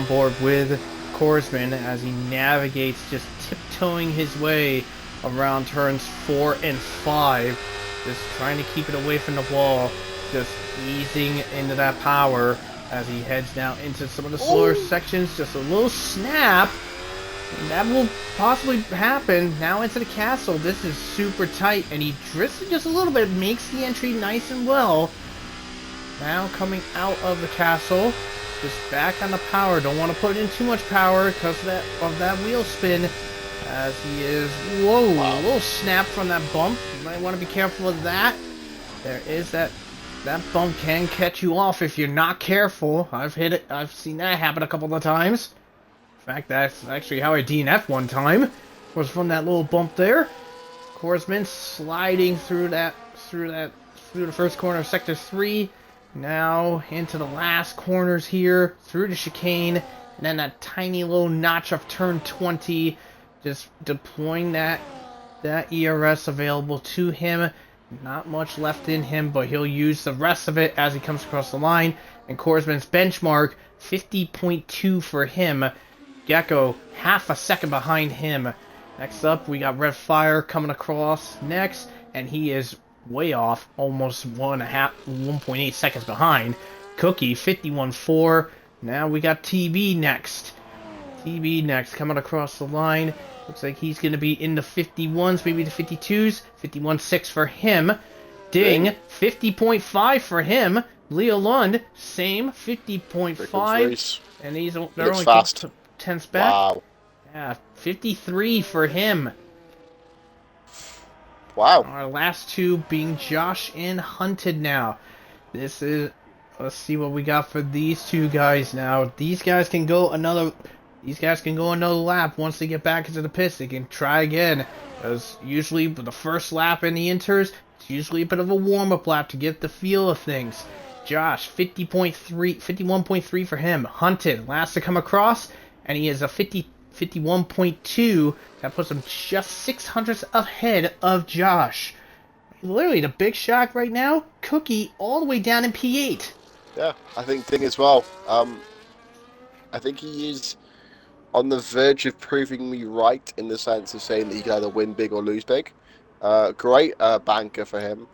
board with Korsman as he navigates, just tiptoeing his way around turns 4 and 5, just trying to keep it away from the wall, just easing into that power as he heads now into some of the slower sections. Just a little snap. And that will possibly happen. Now into the castle. This is super tight, and he drifts it just a little bit, makes the entry nice and well. Now coming out of the castle, just back on the power. Don't want to put in too much power because of that wheel spin. As he is, whoa, a little snap from that bump. You might want to be careful of that. There is that bump can catch you off if you're not careful. I've hit it. I've seen that happen a couple of times. In fact, that's actually how I DNF'd one time. Was from that little bump there. Korsman sliding through the first corner of Sector 3. Now into the last corners here, through the chicane, and then that tiny little notch of turn 20. Just deploying that ERS available to him. Not much left in him, but he'll use the rest of it as he comes across the line. And Korsman's benchmark, 50.2 for him. Gecko, half a second behind him. Next up, we got Red Fire coming across next, and he is way off, almost 1.8 seconds behind. Cookie, 51.4. Now we got TB next. TB next, coming across the line. Looks like he's going to be in the 51s, maybe the 52s. 51.6 for him. Ding, 50.5 for him. Leo Lund, same, 50.5. And they're only fast. 10 back. Wow. Yeah, 53 for him. Wow. Our last two being Josh and Hunted now. This is... Let's see what we got for these two guys now. These guys can go another lap once they get back into the pits. They can try again. Because usually the first lap in the inters, it's usually a bit of a warm-up lap to get the feel of things. Josh, 51.3 for him. Hunted, last to come across, and he is a 51.2. That puts him just 600ths ahead of Josh. Literally the big shock right now, Cookie all the way down in P8. Yeah, I think Ding as well. I think he is on the verge of proving me right in the sense of saying that he can either win big or lose big. Great banker for him.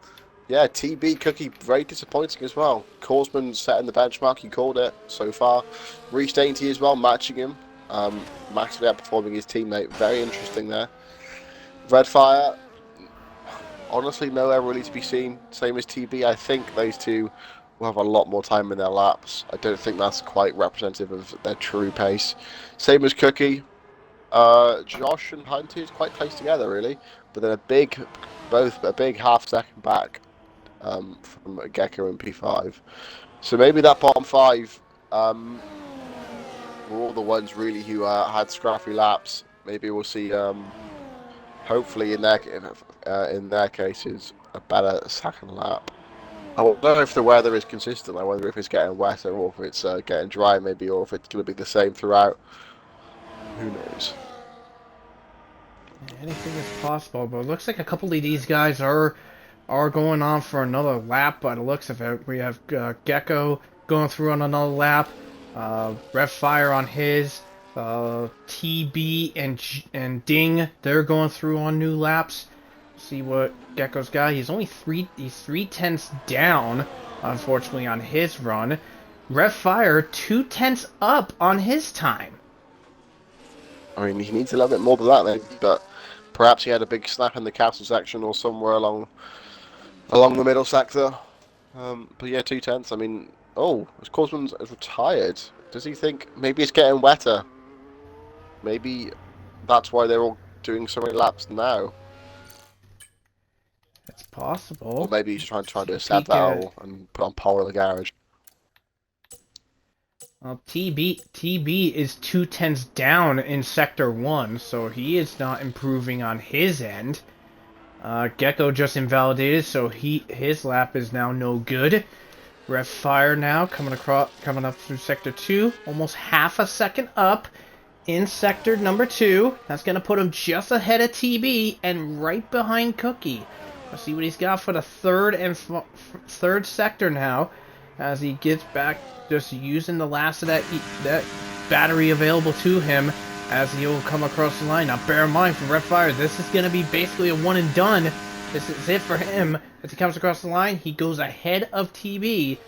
Yeah, TB Cookie, very disappointing as well. Korsman setting the benchmark, he called it so far. Reece Dainty as well, matching him. Massively outperforming his teammate. Very interesting there. Red Fire, honestly, nowhere really to be seen. Same as TB. I think those two will have a lot more time in their laps. I don't think that's quite representative of their true pace. Same as Cookie. Josh and Hunted quite close together, really. But then both a big half second back from Gecko and P5. So maybe that bottom five were all the ones really who had scrappy laps. Maybe we'll see, hopefully in their cases, a better second lap. I don't know if the weather is consistent. I wonder if it's getting wetter or if it's getting dry, maybe, or if it's going to be the same throughout. Who knows? Anything is possible, but it looks like a couple of these guys are going on for another lap by the looks of it. We have Gecko going through on another lap, Red Fire on his, TB and Ding, they're going through on new laps. See what Gecko's got. He's only 3/10 down, unfortunately, on his run. Red Fire 2/10 up on his time. I mean, he needs a little bit more than that, maybe, but perhaps he had a big snap in the castle section or somewhere along the middle sector. But yeah, 2/10. I mean, his Korsman is retired. Does he think maybe it's getting wetter? Maybe that's why they're all doing so many laps now. It's possible. Or maybe he's trying to accept that all and put on pole in the garage. Well, TB is 2/10 down in Sector 1, so he is not improving on his end. Gecko just invalidated, so his lap is now no good. Red Fire now coming up through Sector 2, almost half a second up in Sector number 2. That's going to put him just ahead of TB and right behind Cookie. Let's see what he's got for the third sector now, as he gets back, just using the last of that battery available to him as he'll come across the line. Now bear in mind, for Red Fire, this is going to be basically a one and done. This is it for him. As he comes across the line, he goes ahead of TB,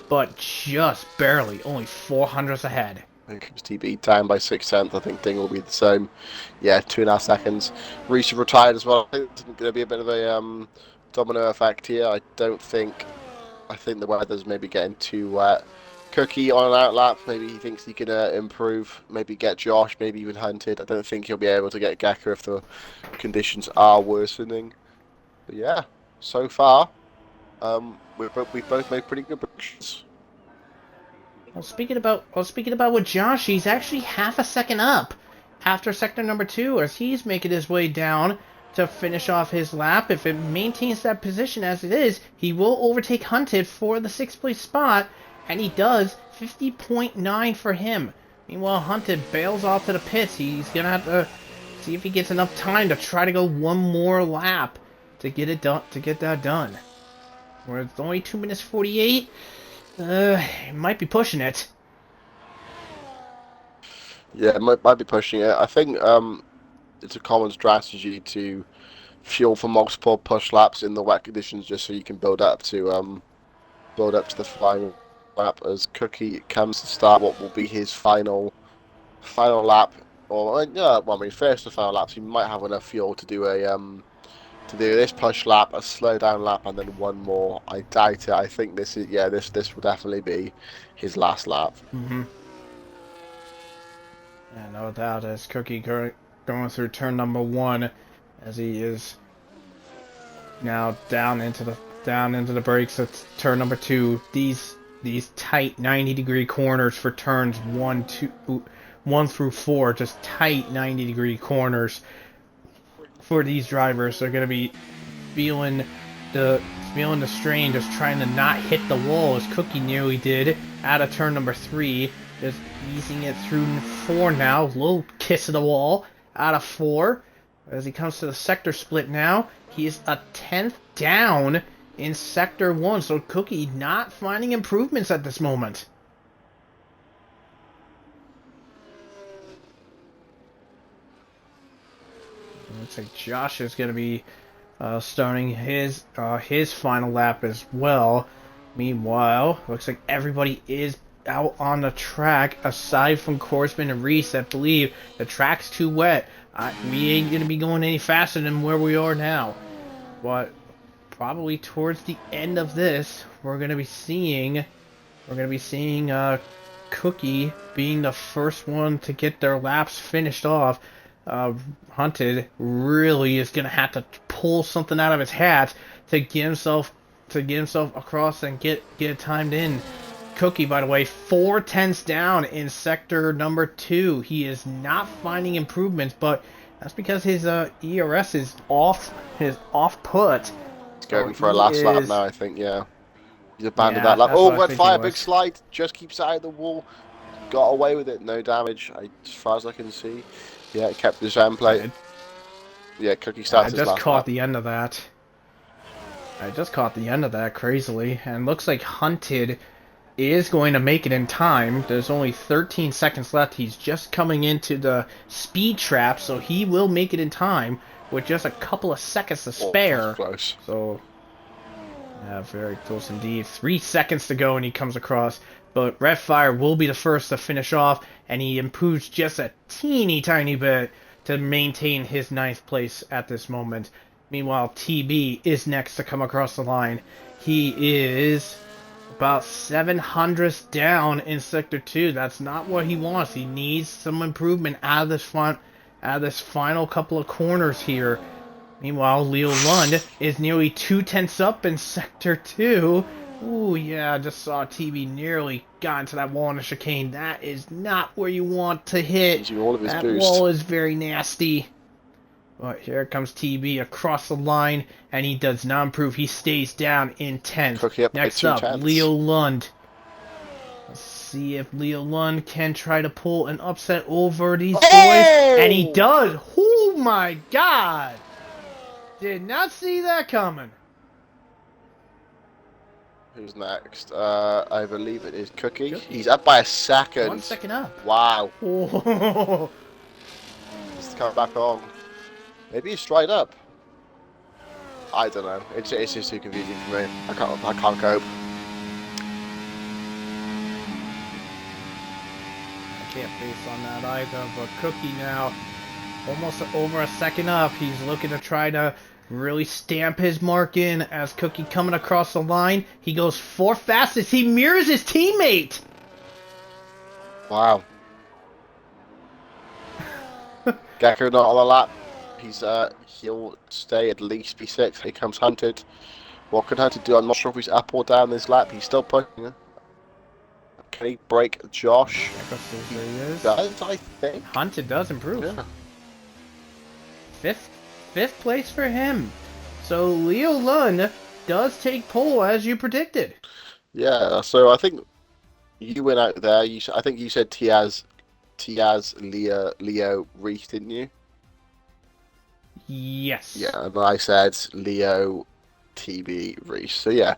but just barely, only 400ths ahead. I think it was TB down by 6/10. I think Ding will be the same. Yeah, 2.5 seconds. Reese retired as well. I think there's going to be a bit of a domino effect here. I think the weather's maybe getting too wet. Cookie on an outlap. Maybe he thinks he can improve. Maybe get Josh. Maybe even Hunted. I don't think he'll be able to get Gecko if the conditions are worsening. But yeah, so far, we've both made pretty good predictions. Speaking about with Josh, he's actually half a second up after sector number 2 as he's making his way down to finish off his lap. If it maintains that position as it is, he will overtake Hunted for the 6th place spot, and he does. 50.9 for him. Meanwhile, Hunted bails off to the pits. He's gonna have to see if he gets enough time to try to go one more lap to get it done. To get that done. Where it's only 2 minutes 48. Might be pushing it. Yeah, might be pushing it. I think it's a common strategy to fuel for multiple push laps in the wet conditions, just so you can build up to the final lap. As Cookie comes to start what will be his final lap, or yeah, well, I mean, first the final lap, so you might have enough fuel to do this push lap, a slow down lap, and then one more. I doubt it. I think this will definitely be his last lap. Mm-hmm. Yeah, no doubt. As Cookie going through turn number 1, as he is now down into the brakes at turn number 2. These tight 90-degree corners for turns 1 through 4, just tight 90-degree corners. For these drivers, they're going to be feeling the strain, just trying to not hit the wall, as Cookie nearly did out of turn number 3. Just easing it through 4 now. Little kiss of the wall out of 4. As he comes to the sector split now, he is a 10th down in sector 1. So Cookie not finding improvements at this moment. Looks like Josh is going to be starting his final lap as well. Meanwhile, looks like everybody is out on the track aside from Korsman and Reese. I believe the track's too wet. We ain't going to be going any faster than where we are now. But probably towards the end of this, we're going to be seeing Cookie being the first one to get their laps finished off. Hunted really is gonna have to pull something out of his hat to get himself across and get it timed in. Cookie, by the way, 4/10 down in sector number 2. He is not finding improvements, but that's because his ERS is off put. He's going for a last lap now, I think. Yeah, he's abandoned that lap. Oh, red fire, big slide. Just keeps it out of the wall. Got away with it, no damage, as far as I can see. Yeah, it kept his plate. Yeah, Cookie starts his last lap. I just caught the end of that crazily, and looks like Hunted is going to make it in time. There's only 13 seconds left. He's just coming into the speed trap, so he will make it in time with just a couple of seconds to spare. Close. So, yeah, very close indeed. 3 seconds to go, and he comes across. But Redfire will be the first to finish off, and he improves just a teeny tiny bit to maintain his 9th place at this moment. Meanwhile, TB is next to come across the line. He is about 700ths down in Sector 2. That's not what he wants. He needs some improvement out of this final couple of corners here. Meanwhile, Leo Lund is nearly 2/10 up in Sector 2. Ooh, yeah, I just saw TB nearly got into that wall in the chicane. That is not where you want to hit. That wall is very nasty. But here comes TB across the line, and he does not improve. He stays down in 10th. Next up, Leo Lund. Let's see if Leo Lund can try to pull an upset over these boys. And he does. Oh my god. Did not see that coming. Who's next? I believe it is Cookie. He's up by a second. 1 second up. Wow. Oh. He's coming back on. Maybe he's straight up. I don't know. It's just too confusing for me. I can't cope. can't base on that either. But Cookie now, almost over a second up. He's looking to try to really stamp his mark in as Cookie coming across the line. He goes fourth fastest. He mirrors his teammate. Wow. Gecko not on the lap. He'll stay at least P6. Here comes Hunted. What can Hunted do? I'm not sure if he's up or down this lap. He's still pushing. Can he break Josh? He is. Does, I think. Hunted does improve. Yeah. Fifth place for him. So Leo Lund does take pole as you predicted. Yeah. So I think you went out there. I think you said Tiaz, Leo, Reese, didn't you? Yes. Yeah, and I said Leo, TB, Reese. So yeah.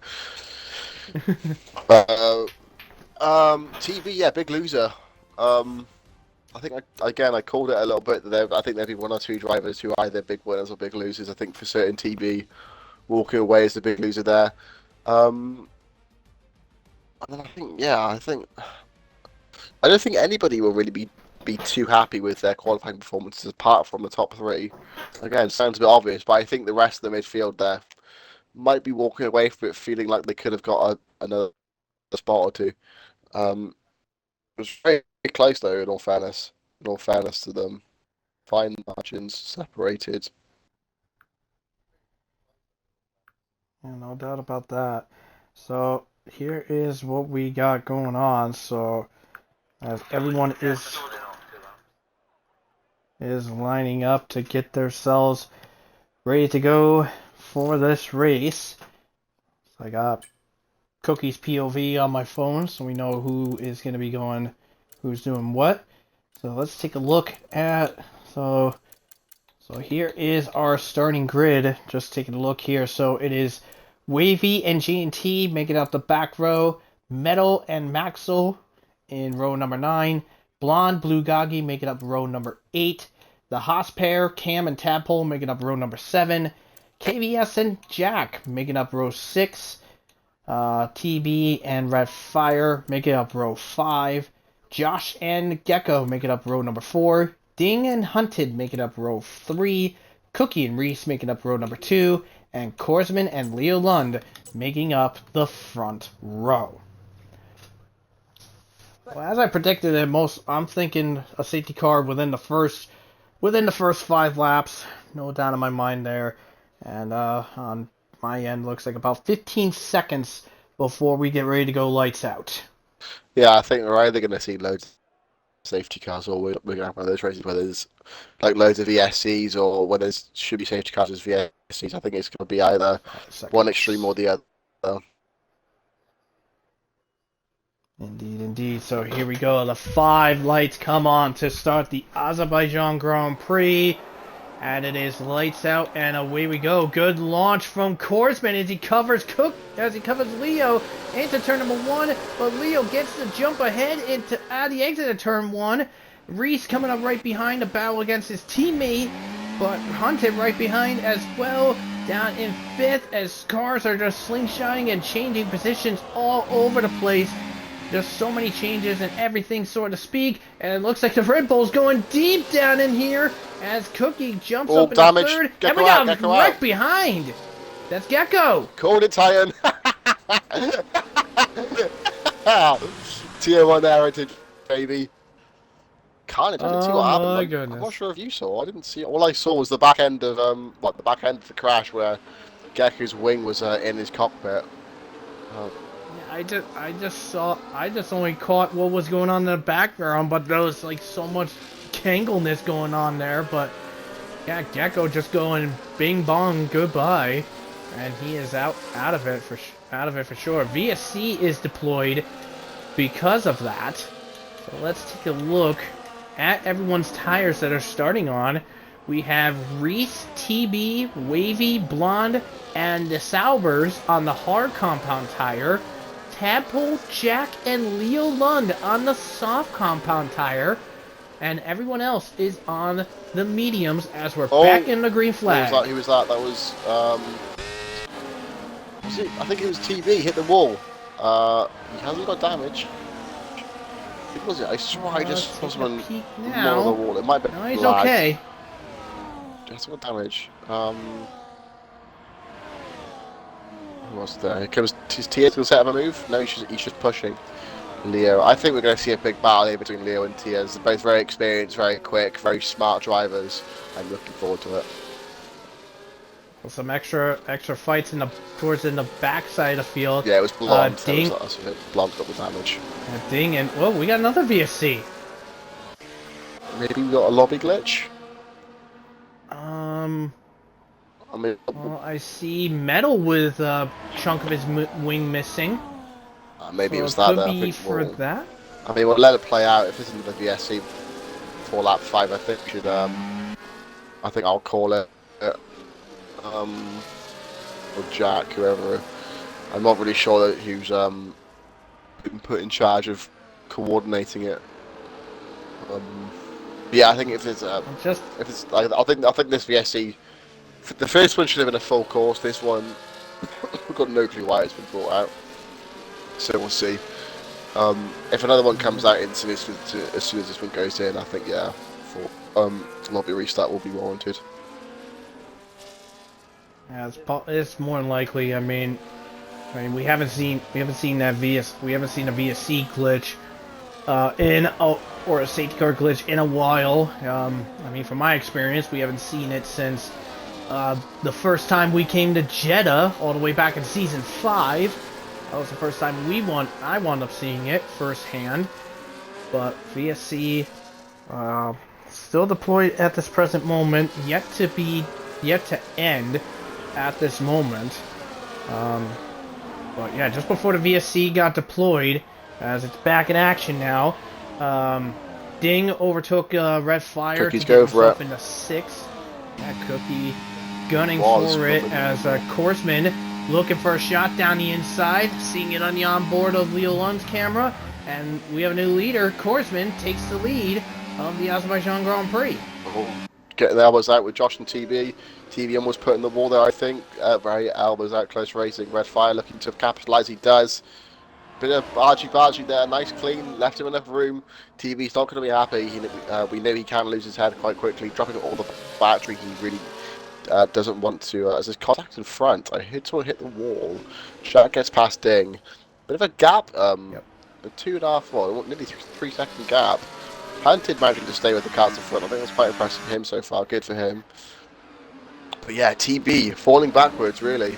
TV, yeah, big loser. I think I called it a little bit. I think there'll be one or two drivers who are either big winners or big losers. I think for certain TB, walking away is the big loser there. And then I don't think anybody will really be too happy with their qualifying performances apart from the top three. Again, sounds a bit obvious, but I think the rest of the midfield there might be walking away from it feeling like they could have got another spot or two. It was very close though, in all fairness. In all fairness to them. Fine margins, separated. Yeah, no doubt about that. So here is what we got going on. So as everyone is lining up to get themselves ready to go for this race. So I got Cookie's POV on my phone, so we know who is going to be going, who's doing what. So let's take a look at, so here is our starting grid. Just taking a look here. So it is Wavy and G&T making up the back row, Metal and Maxwell in row number 9, Blonde, Blue Gagi making up row number 8, the Haas pair, Cam and Tadpole making up row number 7, KVS and Jack making up row 6, TB and Red Fire making up row 5, Josh and Gecko making up row number 4, Ding and Hunted making up row 3, Cookie and Reese making up row number 2, and Korsman and Leo Lund making up the front row. Well, as I predicted I'm thinking a safety car within the first 5 laps, no doubt in my mind there. And on my end, looks like about 15 seconds before we get ready to go lights out. Yeah, I think we're either going to see loads of safety cars, or we're going to have one of those races where there's like loads of VSCs, or where there should be safety cars as VSCs. I think it's going to be either one extreme or the other. Indeed. So here we go. The 5 lights come on to start the Azerbaijan Grand Prix. And it is lights out, and away we go. Good launch from Korsman as he covers Leo into turn number 1. But Leo gets the jump ahead out of the exit of turn 1. Reese coming up right behind to battle against his teammate. But Hunted right behind as well. Down in 5th as cars are just slingshotting and changing positions all over the place. There's so many changes and everything, so to speak. And it looks like the Red Bull's going deep down in here as Cookie jumps up in the 3rd. And we got him right behind. That's Gecko. Called it, Titan. Tier 1 heritage, baby. Carnage, I didn't see what happened. I'm not sure if you saw. I didn't see it. All I saw was the back end of the crash where Gecko's wing was in his cockpit. I just only caught what was going on in the background, but there was like so much tangleness going on there. But yeah, Gecko just going bing bong goodbye, and he is out of it for sure. VSC is deployed because of that. So let's take a look at everyone's tires that are starting on. We have Reese, TB, Wavy, Blonde, and the Saubers on the hard compound tire. Tadpole, Jack, and Leo Lund on the soft compound tire. And everyone else is on the mediums as we're back in the green flag. Who was that? That was, I think it was TV, hit the wall. He hasn't got damage. Was it? I swear I just saw Taking a someone peek more now. on the wall. It might be No, he's lagged. okay. Just what damage? Who was there? Here comes Tia's gonna set up a move. No, he's just pushing Leo. I think we're going to see a big battle here between Leo and Tiaz. They're both very experienced, very quick, very smart drivers. I'm looking forward to it. Well, some extra fights towards the back side of the field. Yeah, it was Blonde. Ding. That's it. Blonde got the damage. Ding, and well, we got another VSC. Maybe we got a lobby glitch. I mean, well, I see Metal with a chunk of his wing missing. maybe so it was that. Could be for that. I mean, we'll let it play out. If this isn't the VSC for lap 5, I think should. I think I'll call it. Or Jack, whoever. I'm not really sure who's been put in charge of coordinating it. Yeah, I think if it's I think this VSC, the first one should have been a full course. This one, we've got no clue why it's been brought out. So we'll see. If another one comes out as soon as this one goes in, I think yeah, for lobby restart will be warranted. Yeah, it's more than likely. I mean, we haven't seen a VSC glitch or a safety car glitch in a while. I mean, from my experience, we haven't seen it since the first time we came to Jeddah, all the way back in season 5. That was the first time I wound up seeing it firsthand. But VSC still deployed at this present moment, yet to end at this moment. But yeah, just before the VSC got deployed, as it's back in action now, Ding overtook Red Fire Cookies to get himself into 6th. Yeah, Cookie gunning for it as Korsman looking for a shot down the inside, seeing it on the onboard of Leo Lund's camera, and we have a new leader. Korsman takes the lead of the Azerbaijan Grand Prix. Getting the elbows out with Josh and TB. TB almost put in the wall there, I think. Right, elbows out, close racing. Red Fire looking to capitalise. He does. Bit of argy-bargy there, nice clean, left him enough room. TB's not going to be happy. We know he can lose his head quite quickly, dropping all the battery. He really doesn't want to. As his contact in front, I heard someone hit the wall. Shaq gets past Ding. Bit of a gap, a 2.5, well, nearly 3 second gap. Hunted managing to stay with the cars in front. I think that's quite impressive for him so far. Good for him. But yeah, TB falling backwards really.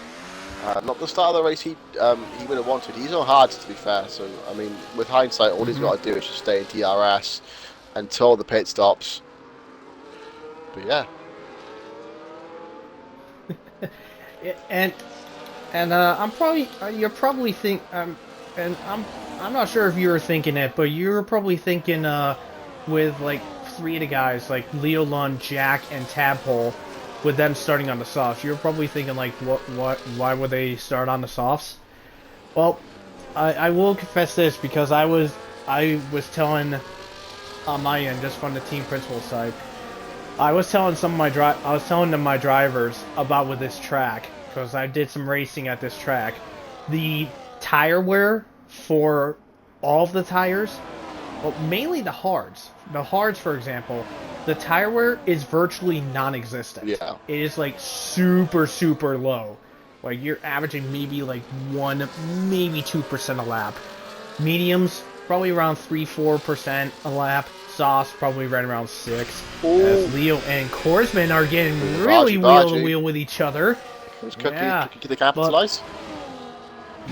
Not the start of the race he would have wanted. He's on hard to be fair. So I mean, with hindsight, all he's got to do is just stay in DRS until the pit stops. But yeah. and you're probably and I'm not sure if you were thinking it, but you were probably thinking with like 3 of the guys like Leo Lund, Jack, and Tadpole, with them starting on the softs. You're probably thinking like, why would they start on the softs? Well, I will confess this, because I was telling on my end, just from the team principal side, I was telling my drivers about with this track, because I did some racing at this track. The tire wear for all of the tires, well, mainly the hards. The hards, for example, the tire wear is virtually non-existent. Yeah. It is like super, super low. Like you're averaging maybe like 1, maybe 2% a lap. Mediums, probably around 3-4% a lap. Softs, probably right around 6. Ooh. As Leo and Korsman are getting really wheel to wheel with each other. There's Cookie. Yeah, Cookie to capitalize.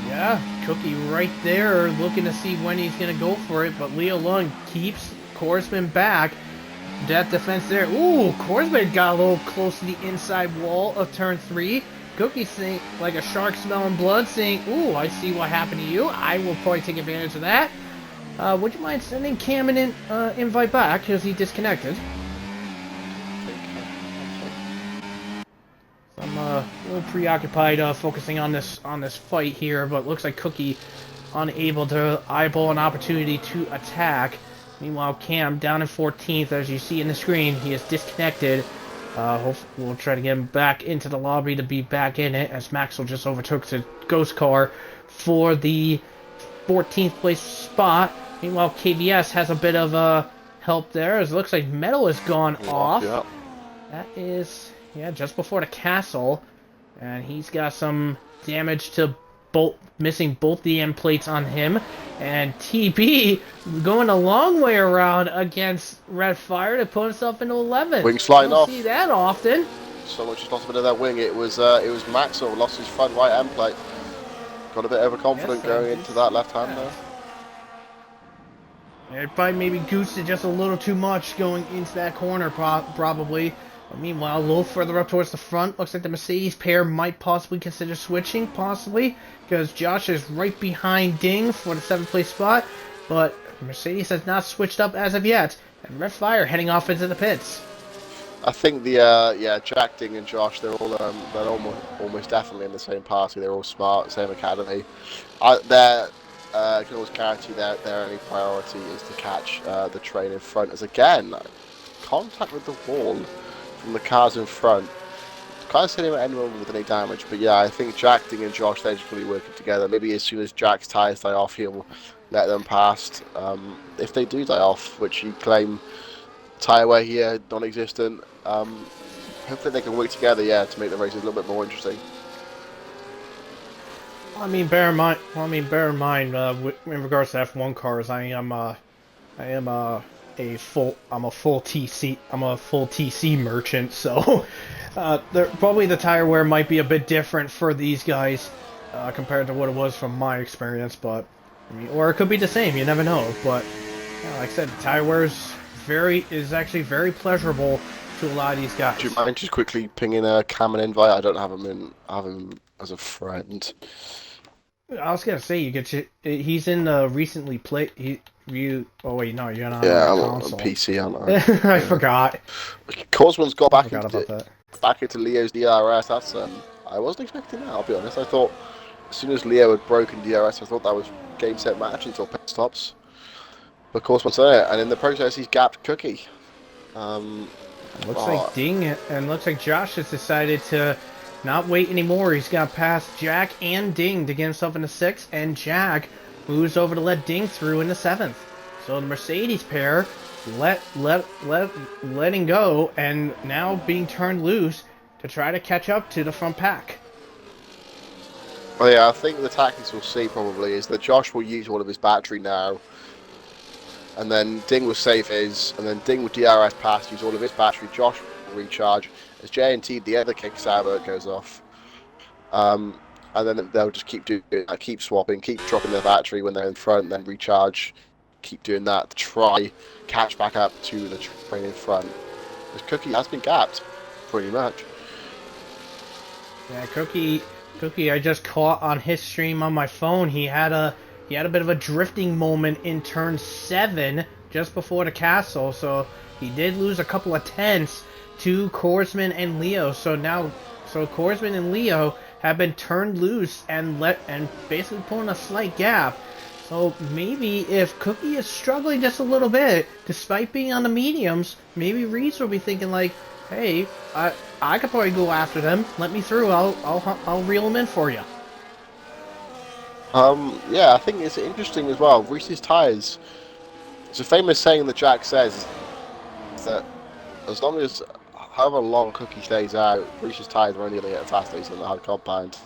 Yeah, Cookie right there, looking to see when he's going to go for it, but Leo Lund keeps Korsman back. That defense there. Ooh, Korsman got a little close to the inside wall of turn 3. Cookie saying, like a shark smelling blood, saying, ooh, I see what happened to you. I will probably take advantage of that. Would you mind sending Cam an invite back, because he disconnected? I'm a little preoccupied focusing on this fight here, but looks like Cookie unable to eyeball an opportunity to attack. Meanwhile, Cam down in 14th, as you see in the screen, he is disconnected. Hopefully we'll try to get him back into the lobby to be back in it, as Maxwell just overtook the Ghost Car for the 14th place spot. Meanwhile, KVS has a bit of help there. It looks like metal has gone off. Yeah. That is, yeah, just before the castle. And he's got some damage to missing both the end plates on him. And TB going a long way around against Red Fire to put himself into 11th. Wings flying off. Don't see that often. Someone just lost a bit of that wing. It was Maxwell lost his front right end plate. Got a bit overconfident going into that left hand there. It probably maybe goosed just a little too much going into that corner, probably. But meanwhile, a little further up towards the front, looks like the Mercedes pair might possibly consider switching, possibly, because Josh is right behind Ding for the 7th place spot, but Mercedes has not switched up as of yet, and Red Fire heading off into the pits. I think the Jack, Ding, and Josh, they're almost definitely in the same party. They're all smart, same academy. Can always guarantee their only priority is to catch the train in front. As again, contact with the wall from the cars in front. Can't say anyone with any damage, but yeah, I think Jack, Ding, and Josh, they're just really working together. Maybe as soon as Jack's tyres die off, he'll let them past. If they do die off, which you claim tyre wear here non-existent, hopefully they can work together, to make the races a little bit more interesting. I mean, bear in mind. In regards to F1 cars, I'm a full TC merchant. So, probably the tire wear might be a bit different for these guys compared to what it was from my experience. But I mean, or it could be the same. You never know. But like I said, the tire wear is actually very pleasurable to a lot of these guys. Do you mind just quickly pinging Cam an invite? I don't have him as a friend. I was gonna say he's in the recently played. Oh wait, no, you're not. Yeah, on I'm on console. PC, aren't I? I forgot. Cosman's got back back into Leo's DRS. That's I wasn't expecting that. I'll be honest. I thought as soon as Leo had broken DRS, I thought that was game set match until pit stops. But Cosman's there, and in the process, he's gapped Cookie. Looks like Ding and looks like Josh has decided to not wait anymore. He's got past Jack and Ding to get himself into 6th, and Jack moves over to let Ding through in the 7th. So the Mercedes pair letting go and now being turned loose to try to catch up to the front pack. Well, yeah, I think the tactics we'll see probably is that Josh will use all of his battery now, and then Ding will save his, and then Ding will DRS past, use all of his battery. Josh will recharge. As J&T, the other kicks out, it goes off. And then they'll just keep doing that, keep swapping, keep dropping their battery when they're in front, and then recharge. Keep doing that to try catch back up to the train in front. Because Cookie has been gapped, pretty much. Yeah, Cookie, I just caught on his stream on my phone. He had a bit of a drifting moment in turn 7 just before the castle, so he did lose a couple of tenths to Korsman and Leo. So Korsman and Leo have been turned loose and basically pulling a slight gap. So maybe if Cookie is struggling just a little bit, despite being on the mediums, maybe Reese will be thinking like, "Hey, I could probably go after them. Let me through. I'll reel them in for you." Yeah, I think it's interesting as well. Reese's tires. It's a famous saying that Jack says that as long as however long Cookie stays out, Reese's tires are only going to get faster than the hard compound.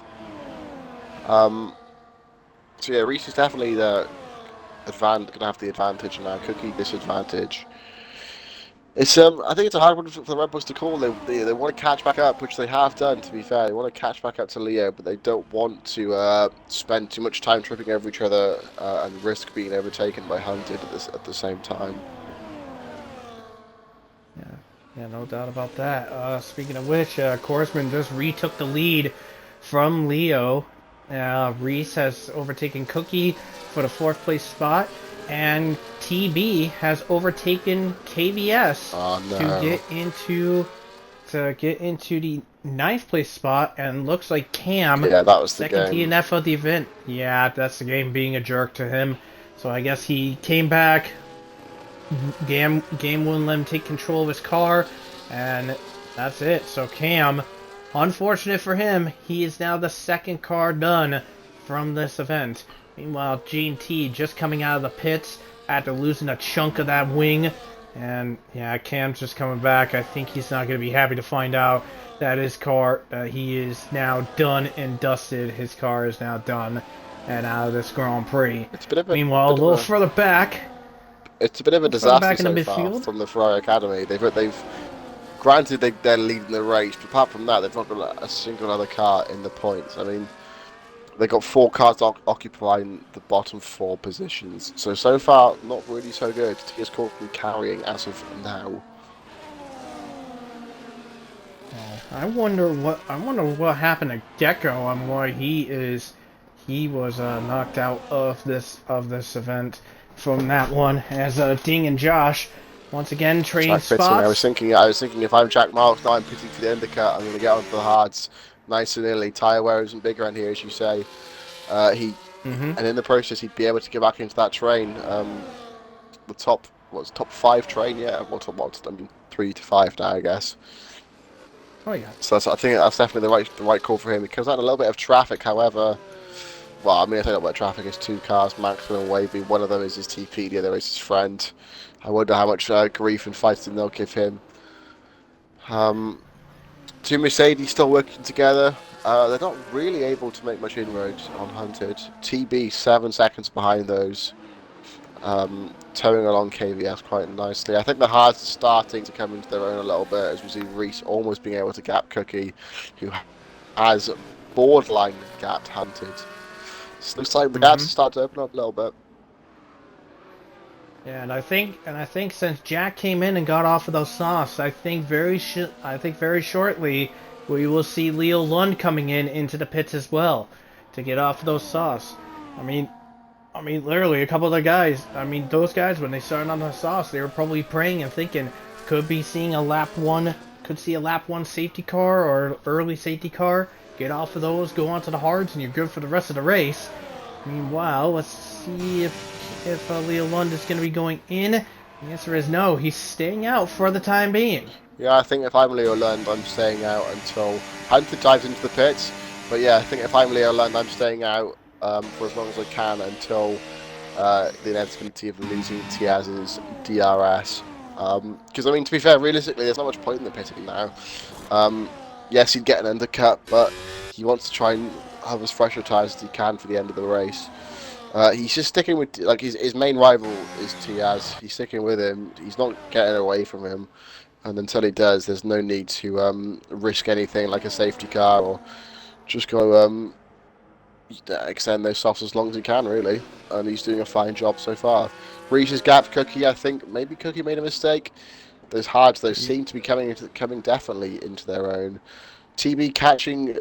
So yeah, Reese is definitely going to have the advantage now. Cookie disadvantage. It's I think it's a hard one for the Red Bulls to call. They want to catch back up, which they have done. To be fair, they want to catch back up to Leo, but they don't want to spend too much time tripping over each other and risk being overtaken by Hunted at the same time. Yeah, no doubt about that. Speaking of which, Korsman just retook the lead from Leo. Reese has overtaken Cookie for the 4th place spot, and TB has overtaken KVS to get into the 9th place spot, and looks like Cam, that was the second game. DNF of the event. Yeah, that's the game being a jerk to him. So I guess he came back. Game wouldn't let him take control of his car, and that's it. So Cam, unfortunate for him, he is now the 2nd car done from this event. Meanwhile, G&T just coming out of the pits, after losing a chunk of that wing. And yeah, Cam's just coming back. I think he's not going to be happy to find out that his car, he is now done and dusted. His car is now done and out of this Grand Prix. It's a bit of a, Meanwhile, a little further back. It's a bit of a Further back disaster in the so far midfield. from the Ferrari Academy. They've granted they're leading the race, but apart from that, they've not got a single other car in the points. I mean, they got 4 cars occupying the bottom 4 positions. So far, not really so good. Tia's Corkin carrying as of now. I wonder what happened to Gecko and why he was knocked out of this event from that one, as Ding and Josh once again trading spots. I was thinking if I'm Jack Marks now, I'm pitting for the undercut. I'm going to get onto the hards nice and early. Tyre wear isn't big around here, as you say. And in the process, he'd be able to get back into that train. The top 5 train, yeah. I mean, 3 to 5 now, I guess. Oh yeah. So I think that's definitely the right call for him. He comes out in a little bit of traffic, however. Well, I mean, I say a little bit of traffic. It's 2 cars, Maxwell and Wavy. One of them is his TP, the other is his friend. I wonder how much grief and fighting they'll give him. 2 Mercedes still working together. They're not really able to make much inroads on Hunted. TB 7 seconds behind those. Towing along KVS quite nicely. I think the hards are starting to come into their own a little bit, as we see Reese almost being able to gap Cookie, who has borderline gapped Hunted. So looks like the gaps start to open up a little bit. Yeah, and I think since Jack came in and got off of those softs, I think very shortly we will see Leo Lund coming into the pits as well to get off of those softs. I mean, literally a couple of the guys. I mean, those guys when they started on the softs, they were probably praying and thinking could see a lap 1 safety car or early safety car. Get off of those, go onto the hards, and you're good for the rest of the race. Meanwhile, let's see if Leo Lund is going to be going in. The answer is no. He's staying out for the time being. Yeah, I think if I'm Leo Lund, I'm staying out until Hunter dives into the pits. But yeah, I think if I'm Leo Lund, I'm staying out for as long as I can until the inevitability of losing Tiaz's DRS. Because, I mean, to be fair, realistically, there's not much point in the pitting now. Yes, he'd get an undercut, but he wants to try and have as fresh a tyres as he can for the end of the race. He's just sticking with, like, his main rival is Tiaz. He's sticking with him. He's not getting away from him. And until he does, there's no need to risk anything like a safety car or just go extend those softs as long as he can, really. And he's doing a fine job so far. Reese's gap Cookie, I think maybe Cookie made a mistake. Those hards, those seem to be coming definitely into their own. TB catching,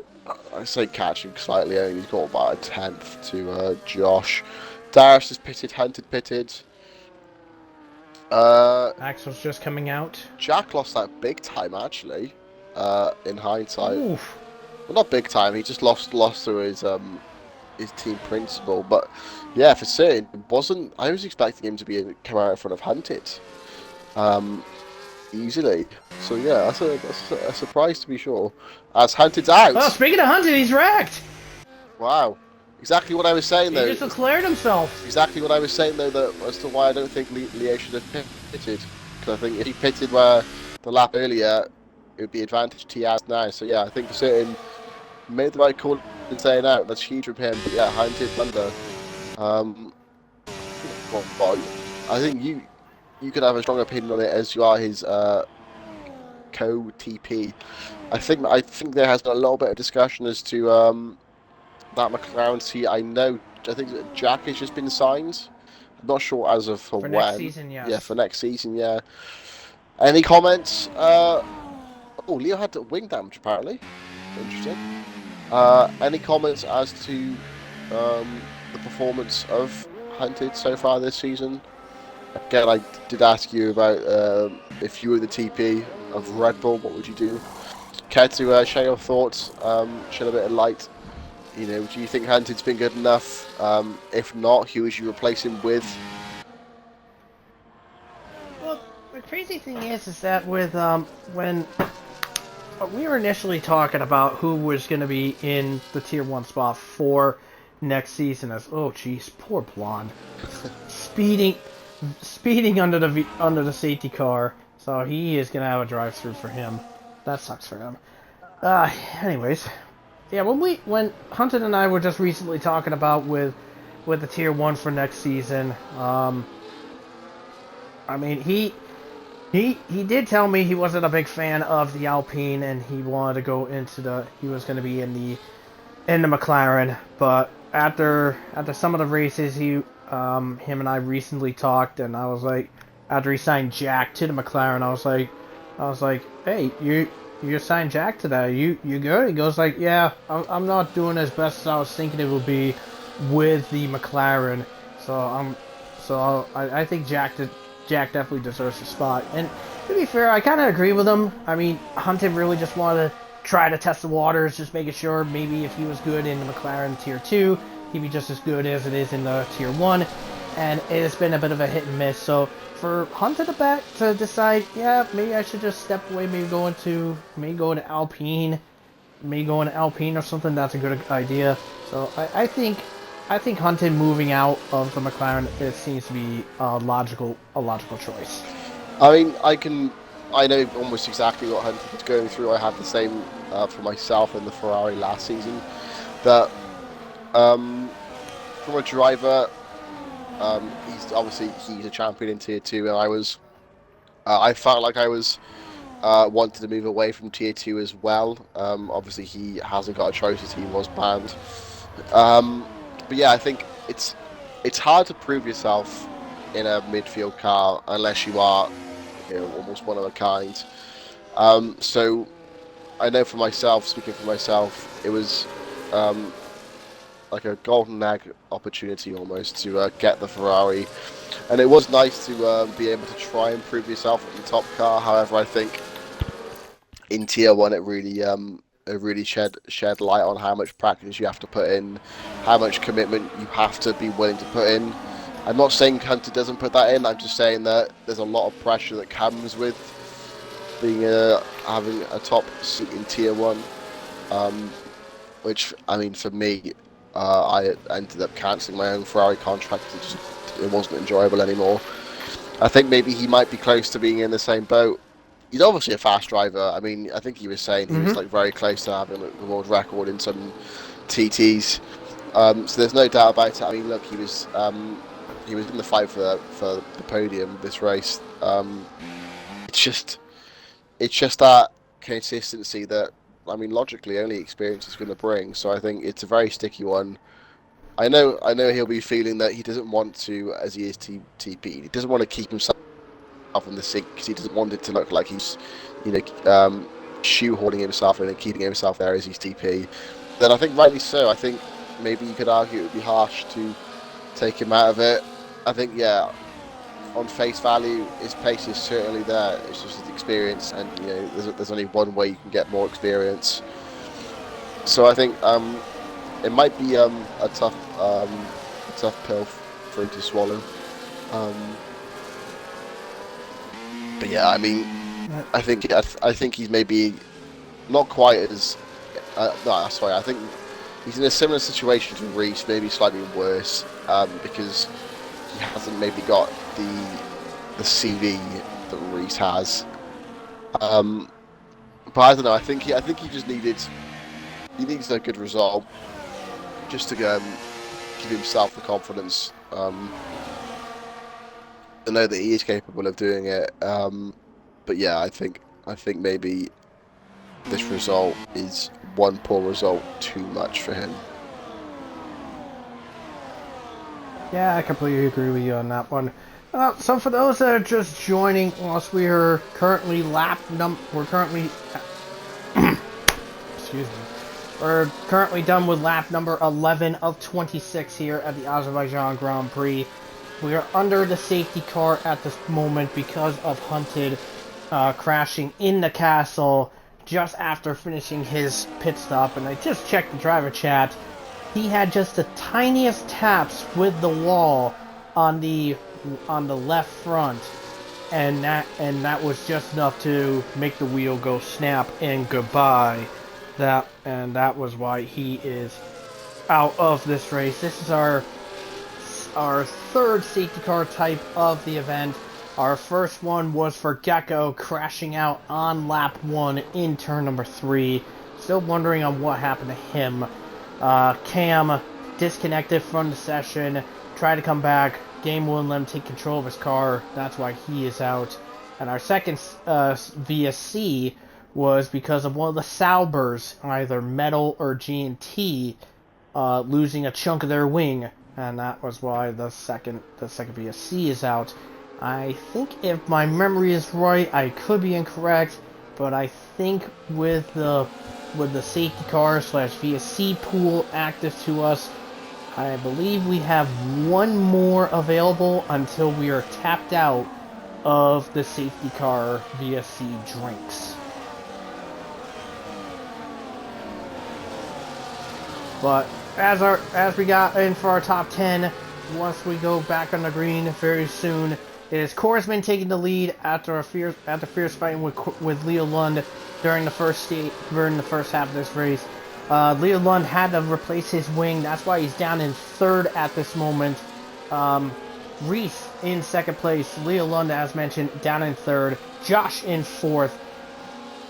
I say catching slightly only. He's got about a 10th to Josh. Darius is pitted, Hunted pitted. Axel's just coming out. Jack lost that big time, actually, in hindsight. Oof. Well, not big time, he just lost to his team principal. But yeah, for certain, I was expecting him to come out in front of Hunted easily. So yeah, that's a surprise to be sure. As Hunted's out. Oh, speaking of Hunted, he's wrecked! Wow. Exactly what I was saying, though. He just declared himself. Exactly what I was saying, though, as to why I don't think Leo should have pitted. Because I think if he pitted where the lap earlier, it would be advantage Tiaz now. So yeah, I think for certain, made the right call in saying out. That's huge from him. But yeah, Hunted blunder. I think you could have a strong opinion on it as you are his co-TP. I think there has been a little bit of discussion as to that McLaren seat. I think that Jack has just been signed. I'm not sure as of for when. Next season, yes. Yeah, for next season, yeah. Any comments? Leo had wing damage apparently. Interesting. Any comments as to the performance of Hunted so far this season? Again, I did ask you about if you were the TP of Red Bull, what would you do? Care to share your thoughts? Shed a bit of light. You know, do you think Hunted's been good enough? If not, who would you replace him with? Well, the crazy thing is that with when we were initially talking about who was going to be in the Tier 1 spot for next season, as oh jeez, poor Blonde, speeding speeding under the safety car, so he is gonna have a drive-through for him. That sucks for him. Anyways, yeah, when Hunted and I were just recently talking about with the tier 1 for next season, I mean he did tell me he wasn't a big fan of the Alpine and he wanted to go into he was going to be in the McLaren, but after some of the races him and I recently talked, and I was like, after he signed Jack to the McLaren, I was like, hey, you signed Jack to that, you good? He goes like, yeah, I'm not doing as best as I was thinking it would be with the McLaren, so I think Jack definitely deserves a spot. And to be fair, I kind of agree with him. I mean, Hunted really just wanted to try to test the waters, just making sure maybe if he was good in the McLaren Tier 2, he'd be just as good as it is in the Tier 1. And it has been a bit of a hit and miss. So for Hunted to decide, yeah, maybe I should just step away, maybe go into Alpine, or something, that's a good idea. So I think Hunted moving out of the McLaren, it seems to be a logical choice. I mean, I know almost exactly what Hunter was going through. I had the same for myself in the Ferrari last season. That from a driver, he's a champion in Tier 2, and I felt like I was wanted to move away from Tier 2 as well. Obviously, he hasn't got a choice as he was banned. But yeah, I think it's hard to prove yourself in a midfield car unless you are, almost one of a kind. So I know for myself, speaking for myself, it was like a golden egg opportunity almost to get the Ferrari, and it was nice to be able to try and prove yourself in the top car. However, I think in Tier 1 it really shed light on how much practice you have to put in, how much commitment you have to be willing to put in. I'm not saying Hunter doesn't put that in. I'm just saying that there's a lot of pressure that comes with being having a top seat in Tier 1, which, I mean, for me, I ended up cancelling my own Ferrari contract. It wasn't enjoyable anymore. I think maybe he might be close to being in the same boat. He's obviously a fast driver. I mean, I think he was saying he was like very close to having the world record in some TTs. So there's no doubt about it. I mean, look, he was in the fight for the podium this race. It's just that consistency that, I mean, logically only experience is going to bring. So I think it's a very sticky one. I know he'll be feeling that he doesn't want to, as he is TP, he doesn't want to keep himself in the seat because he doesn't want it to look like he's, shoehorning himself in and keeping himself there as he's TP. Then I think rightly so. I think maybe you could argue it would be harsh to take him out of it. I think, yeah, on face value, his pace is certainly there. It's just his experience, and there's only one way you can get more experience. So I think it might be a tough pill for him to swallow. But yeah, I mean, I think he's maybe not quite as. I think he's in a similar situation to Reese, maybe slightly worse, because he hasn't maybe got the CV that Reese has. But I don't know. I think he just needs a good result just to give himself the confidence. I know that he is capable of doing it. But yeah, I think maybe this result is one poor result too much for him. Yeah, I completely agree with you on that one. So for those that are just joining us, we're currently We're currently done with lap number 11 of 26 here at the Azerbaijan Grand Prix. We are under the safety car at this moment because of Hunted crashing in the castle just after finishing his pit stop. And I just checked the driver chat. He had just the tiniest taps with the wall on the left front, and that was just enough to make the wheel go snap and goodbye. That was why he is out of this race. This is our our third safety car type of the event. Our first one was for Gecko crashing out on lap 1 in turn number 3. Still wondering on what happened to him. Cam disconnected from the session, tried to come back. Game wouldn't let him take control of his car. That's why he is out. And our second VSC was because of one of the Saubers, either Metal or G&T, losing a chunk of their wing, and that was why the second VSC is out. I think if my memory is right, I could be incorrect, but I think with the safety car / VSC pool active to us, I believe we have one more available until we are tapped out of the safety car VSC drinks. But as we got in for our top 10, once we go back on the green very soon, it is Korsman taking the lead after fierce fighting with Leo Lund during the first half of this race. Leo Lund had to replace his wing. That's why he's down in third at this moment. Reese in second place. Leo Lund, as mentioned, down in third. Josh in fourth.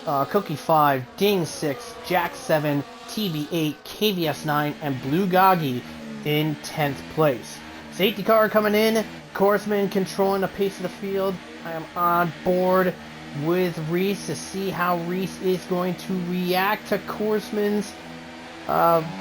Cookie 5. Ding 6. Jack 7. TB 8. KVS 9. And Blue Goggy in 10th place. Safety car coming in. Korsman controlling the pace of the field. I am on board with Reese to see how Reese is going to react to Korsman's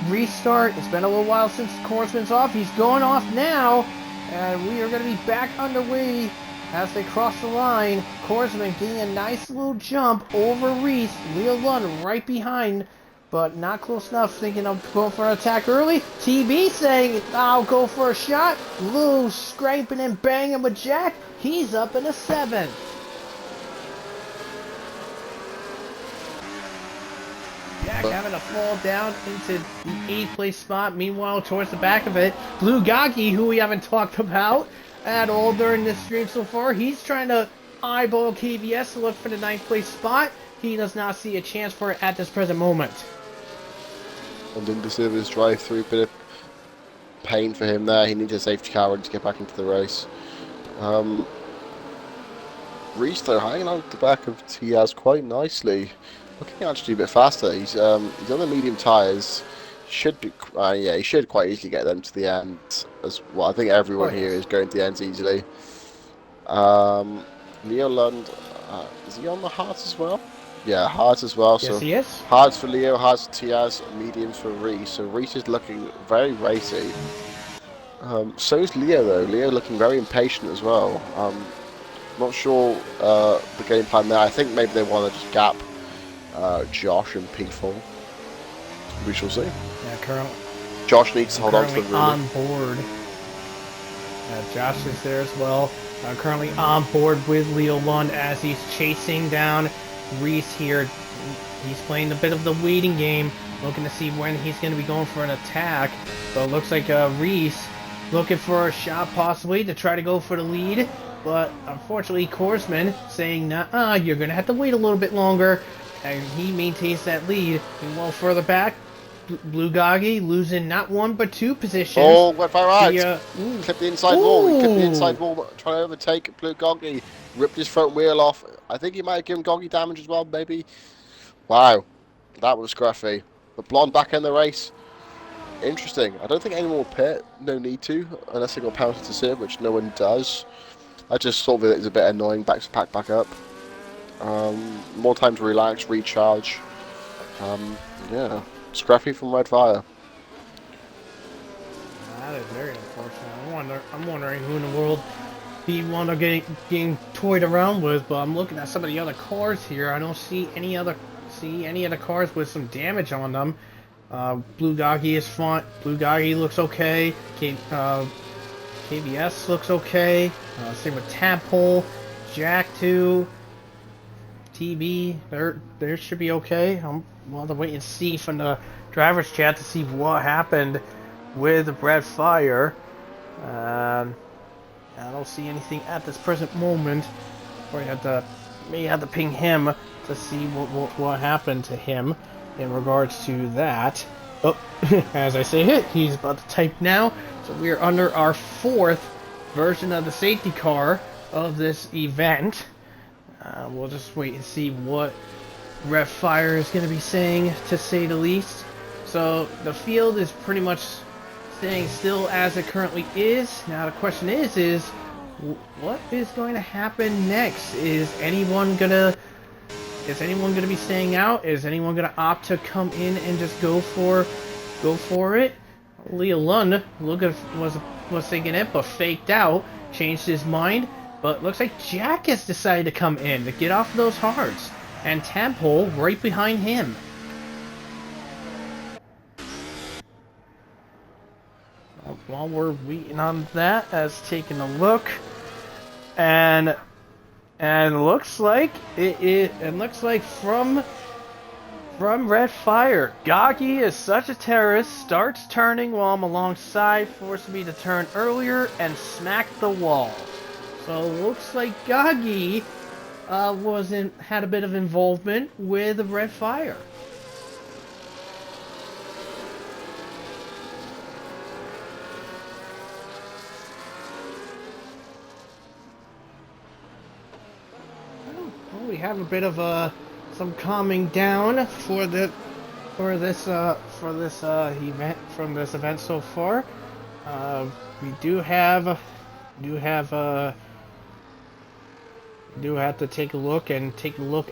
restart. It's been a little while since Korsman's off. He's going off now, and we are going to be back underway as they cross the line. Korsman getting a nice little jump over Reese. Leo Lund right behind, but not close enough, thinking of going for an attack early. TB saying, I'll go for a shot. Lou scraping and banging with Jack. He's up in a 7. Jack having to fall down into the 8th place spot. Meanwhile, towards the back of it, Blue Goggy, who we haven't talked about at all during this stream so far, he's trying to eyeball KVS to look for the 9th place spot. He does not see a chance for it at this present moment. And in the service drive-through, bit of pain for him there. He needs a safety car to get back into the race. Reese, though, hanging on the back of Tiaz quite nicely. Looking actually a bit faster. He's on the medium tyres. Should be, he should quite easily get them to the end as well. I think everyone here is going to the ends easily. Leo Lund, is he on the hards as well? Yeah, hards as well. Yes, so he is. Hards for Leo, hards for Tiaz, mediums for Reese. So Reese is looking very racy. So is Leo though. Leo looking very impatient as well. Not sure the game plan there. I think maybe they want to just gap Josh and P4. We shall see. Yeah, currently. Josh needs to hold on to the currently on board. Josh is there as well. Currently on board with Leo Lund as he's chasing down Reese here. He's playing a bit of the waiting game, looking to see when he's going to be going for an attack. But it looks like Reese looking for a shot possibly to try to go for the lead. But unfortunately, Korsman saying, nah, you're going to have to wait a little bit longer. And he maintains that lead. Meanwhile, further back, Blue Goggy losing not 1 but 2 positions. Oh, went far right. Clipped the inside wall. He clipped the inside wall, trying to overtake Blue Goggy. Ripped his front wheel off. I think he might have given Goggy damage as well, maybe. Wow, that was scruffy. But Blonde back in the race. Interesting. I don't think anyone will pit. No need to, unless they got penalty to serve, which no one does. I just thought that it was a bit annoying. Back to pack back up. More time to relax, recharge. Yeah, scruffy from Red Fire. That is very unfortunate. I'm wondering who in the world he wound up getting toyed around with. But I'm looking at some of the other cars here. I don't see any other cars with some damage on them. Blue Goggy is front. Blue Goggy looks okay. KBS looks okay. Same with Tadpole, Jack 2. TB, they should be okay. We'll have to wait and see from the driver's chat to see what happened with Red Fire. I don't see anything at this present moment. Or may have to ping him to see what happened to him in regards to that. Oh, as I say it, he's about to type now. So we're under our 4th version of the safety car of this event. We'll just wait and see what Red Fire is going to be saying, to say the least. So the field is pretty much staying still as it currently is. Now the question is what is going to happen next? Is anyone gonna be staying out? Is anyone gonna opt to come in and just go for it? Leah Lund was thinking it, but faked out, changed his mind. But looks like Jack has decided to come in to get off of those hards, and Tadpole right behind him. While we're waiting on that, as taking a look, and looks like from Red Fire, Gagi is such a terrorist, starts turning while I'm alongside, forced me to turn earlier and smack the wall. So looks like Gagi had a bit of involvement with Red Fire. We have a bit of some calming down for this event so far. We do have to take a look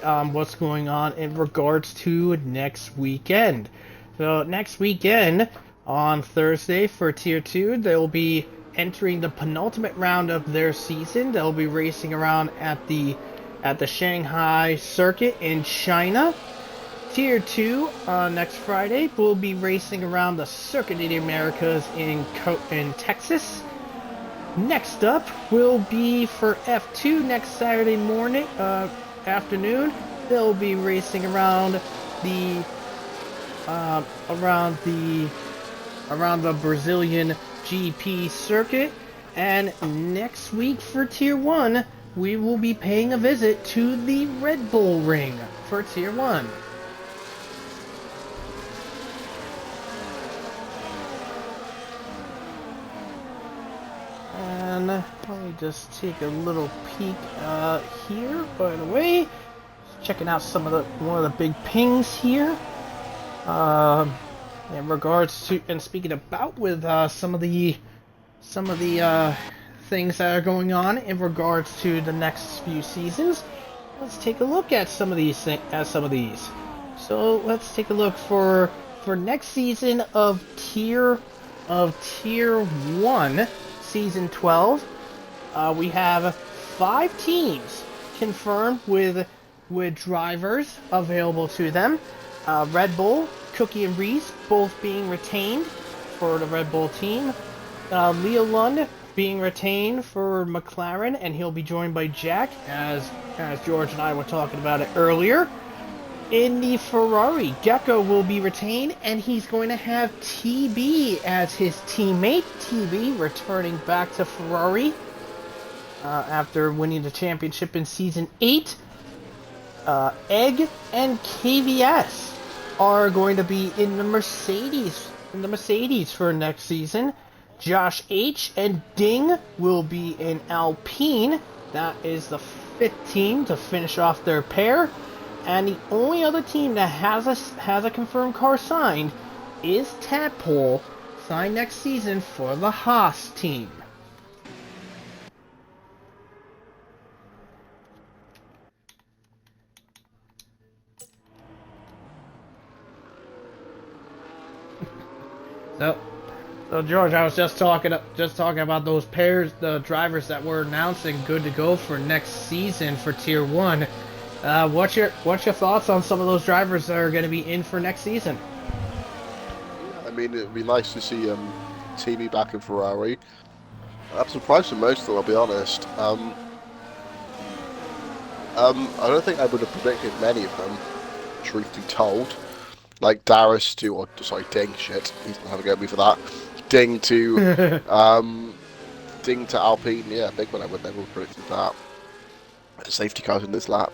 on what's going on in regards to next weekend. So next weekend on Thursday for Tier 2, they'll be entering the penultimate round of their season. They'll be racing around at the Shanghai circuit in China. Tier 2 next Friday will be racing around the Circuit of the Americas in Texas. Next up will be for F2 next Saturday afternoon. They'll be racing around the Brazilian GP circuit. And next week for Tier 1, we will be paying a visit to the Red Bull Ring for Tier 1. And let me just take a little peek here, by the way. Checking out one of the big pings here. In regards to, and speaking about with some of the things that are going on in regards to the next few seasons. Let's take a look at some of these. So let's take a look for next season of Tier 1, Season 12. We have 5 teams confirmed with drivers available to them. Red Bull, Cookie and Reese both being retained for the Red Bull team. Leo Lund being retained for McLaren, and he'll be joined by Jack, as George and I were talking about it earlier. In the Ferrari, Gecko will be retained, and he's going to have TB as his teammate. TB returning back to Ferrari after winning the championship in Season 8. Egg and KVS are going to be in the Mercedes for next season. Josh H and Ding will be in Alpine. That is the 5th team to finish off their pair. And the only other team that has a confirmed car signed is Tadpole, signed next season for the Haas team. So George, I was just talking about those pairs, the drivers that were announced and good to go for next season for Tier 1. What's your thoughts on some of those drivers that are going to be in for next season? I mean, it'd be nice to see TB back in Ferrari. I'm surprised for most of them, I'll be honest. I don't think I would have predicted many of them, truth be told. Like Darius to, Ding, shit, he's not having a go at me for that. Ding to Alpine, yeah, big one. I would never have predicted that. Safety cars in this lap.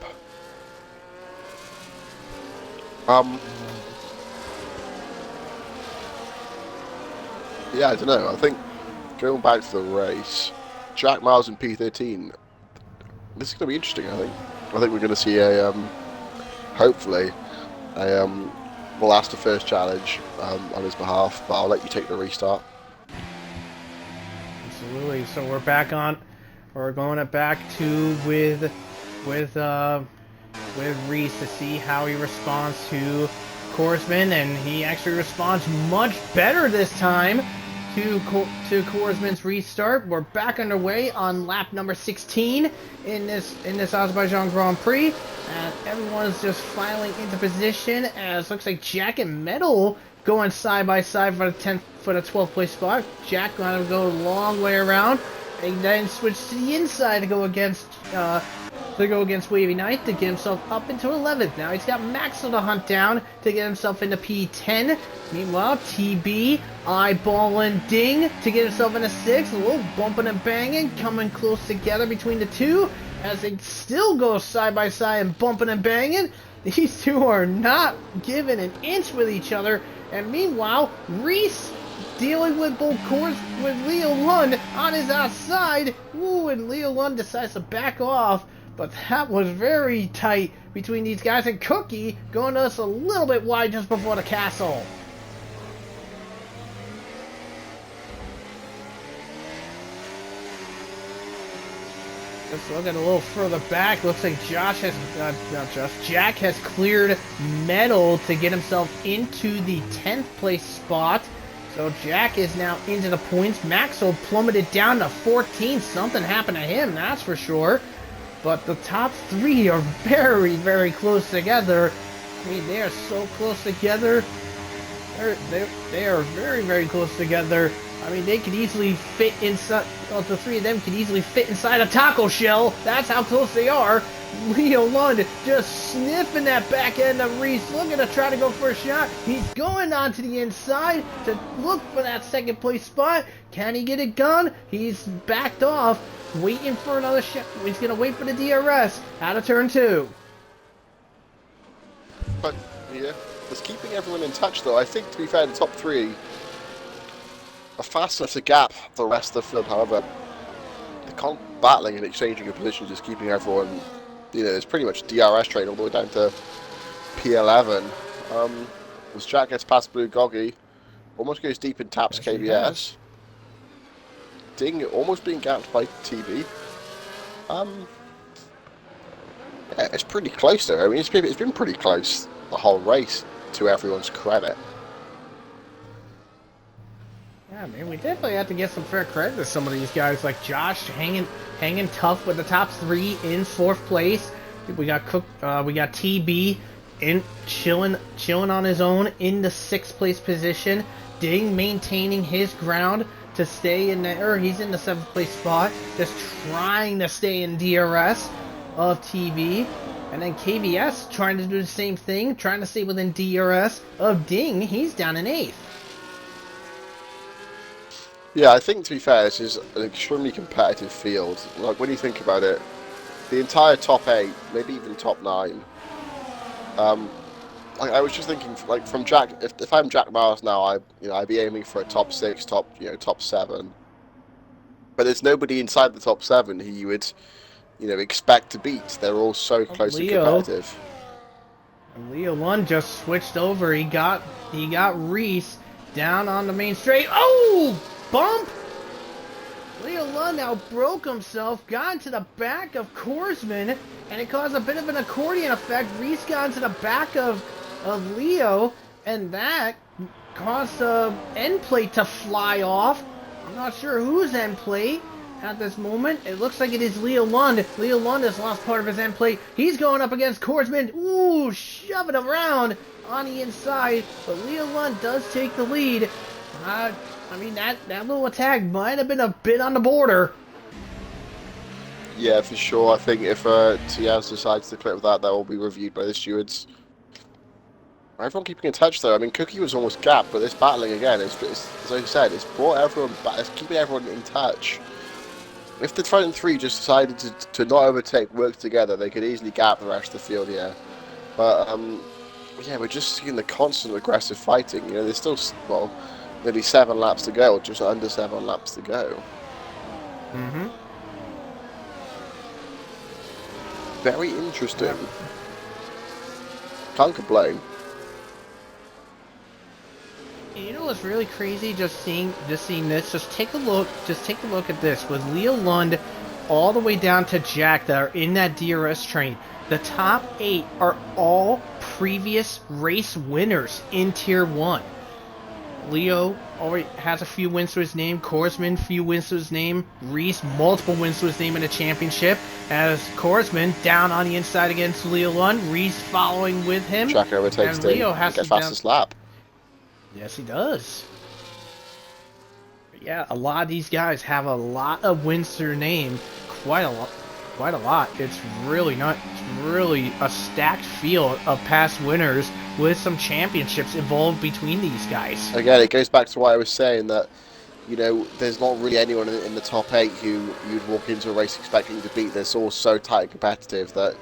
Yeah, I don't know. I think going back to the race, Jack Miles in P13. This is going to be interesting, I think. I think we're going to see a, hopefully, we'll ask the first challenge on his behalf, but I'll let you take the restart. Absolutely. So we're back on. We're going it back to with Reese to see how he responds to Korsman, and he actually responds much better this time to Korsman's restart. We're back underway on lap number 16 in this Azerbaijan Grand Prix, and everyone's just filing into position as looks like Jack and Metal going side by side for the 12th place spot. Jack going to go a long way around, and then switch to the inside to go against Wavy Knight to get himself up into 11th. Now he's got Maxwell to hunt down to get himself into P10. Meanwhile, TB eyeballing Ding to get himself into 6th. A little bumping and banging, coming close together between the two as they still go side by side and bumping and banging. These two are not giving an inch with each other. And meanwhile, Reese dealing with with Leo Lund on his outside. Ooh, and Leo Lund decides to back off. But that was very tight between these guys, and Cookie going to us a little bit wide just before the castle. Just looking a little further back, looks like Jack has cleared Metal to get himself into the 10th place spot. So Jack is now into the points. Maxwell plummeted down to 14. Something happened to him, that's for sure. But the top three are very, very close together. I mean, they are so close together. They are very, very close together. I mean, they could easily fit inside. Well, the three of them could easily fit inside a taco shell. That's how close they are. Leo Lund just sniffing that back end of Reese, looking to try to go for a shot. He's going onto the inside to look for that second place spot. Can he get it done? He's backed off, waiting for another shot. He's going to wait for the DRS out of turn 2. But, yeah, it's keeping everyone in touch, though. I think, to be fair, the top three are fast enough to gap the rest of the field. However, the battling and exchanging of positions is keeping everyone, you know, it's pretty much DRS train all the way down to P11. As Jack gets past Blue Goggy, almost goes deep and taps KBS. Ding almost being gapped by TB. Yeah, it's pretty close though. I mean, it's been pretty close the whole race, to everyone's credit. Yeah, man, we definitely have to get some fair credit to some of these guys, like Josh hanging tough with the top 3 in 4th place. We got TB in chilling on his own in the 6th place position. Ding maintaining his ground to stay in there. He's in the 7th place spot, just trying to stay in DRS of TB. And then KVS trying to do the same thing, trying to stay within DRS of Ding. He's down in 8th. Yeah, I think, to be fair, this is an extremely competitive field. Like, when you think about it, the entire top 8, maybe even top 9. Like, I was just thinking, like, from Jack, if I'm Jack Miles now, I'd be aiming for a top 6, top 7. But there's nobody inside the top 7 who you would, expect to beat. They're all so close and competitive. And Leo Lund just switched over. He got Reese down on the main straight. Oh! Bump! Leo Lund now broke himself, got into the back of Korsman, and it caused a bit of an accordion effect. Reese got into the back of Leo, and that caused the end plate to fly off. I'm not sure whose end plate at this moment. It looks like it is Leo Lund. Leo Lund has lost part of his end plate. He's going up against Korsman. Ooh, shoving around on the inside, but Leo Lund does take the lead. I mean, that little attack might have been a bit on the border. Yeah, for sure. I think if Tiaz decides to clip that will be reviewed by the stewards. Everyone keeping in touch, though. I mean, Cookie was almost gapped, but this battling again, as I said, it's brought everyone back. It's keeping everyone in touch. If the front 3 just decided to not overtake, work together, they could easily gap the rest of the field, yeah. But, yeah, we're just seeing the constant aggressive fighting. There's still, Nearly 7 laps to go, or just under 7 laps to go. Mm-hmm. Very interesting. Can't complain. You know what's really crazy? Just seeing this. Just take a look. Just take a look at this. With Leo Lund all the way down to Jack that are in that DRS train. The top 8 are all previous race winners in Tier 1. Leo already has a few wins to his name. Korsman, few wins to his name. Reese, multiple wins to his name in a championship. As Korsman down on the inside against Leo Lund. Reese following with him. Jack overtakes and Leo has gets to fastest lap. Yes, he does. But yeah, a lot of these guys have a lot of wins to their name. Quite a lot. It's really a stacked field of past winners with some championships involved between these guys. Again, it goes back to what I was saying that, you know, there's not really anyone in the top 8 who you'd walk into a race expecting to beat. They're all so tight and competitive that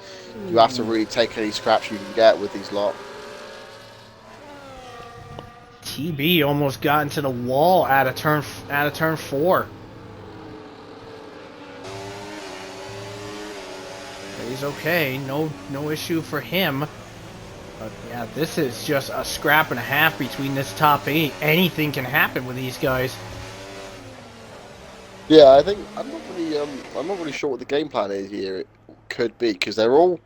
you have to really take any scraps you can get with these lot. TB almost got into the wall out of turn 4. But he's okay, no issue for him. But yeah, this is just a scrap and a half between this top 8. Anything can happen with these guys. Yeah, I think I'm not really sure what the game plan is here. It could be because they're all,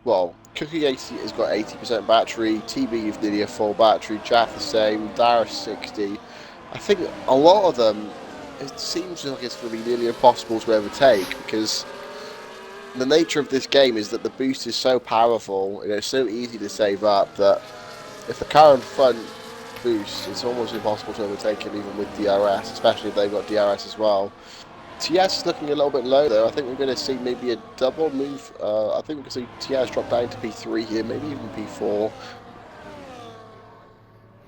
well, Cookie 80 has got 80% battery, TB is nearly a full battery, Jack the same, Darius 60. I think a lot of them, it seems like it's going to be nearly impossible to overtake because the nature of this game is that the boost is so powerful and it's so easy to save up that if the car in front boosts, it's almost impossible to overtake him even with DRS, especially if they've got DRS as well. TS is looking a little bit low though. I think we're going to see maybe a double move. I think we can see TS drop down to P3 here, maybe even P4.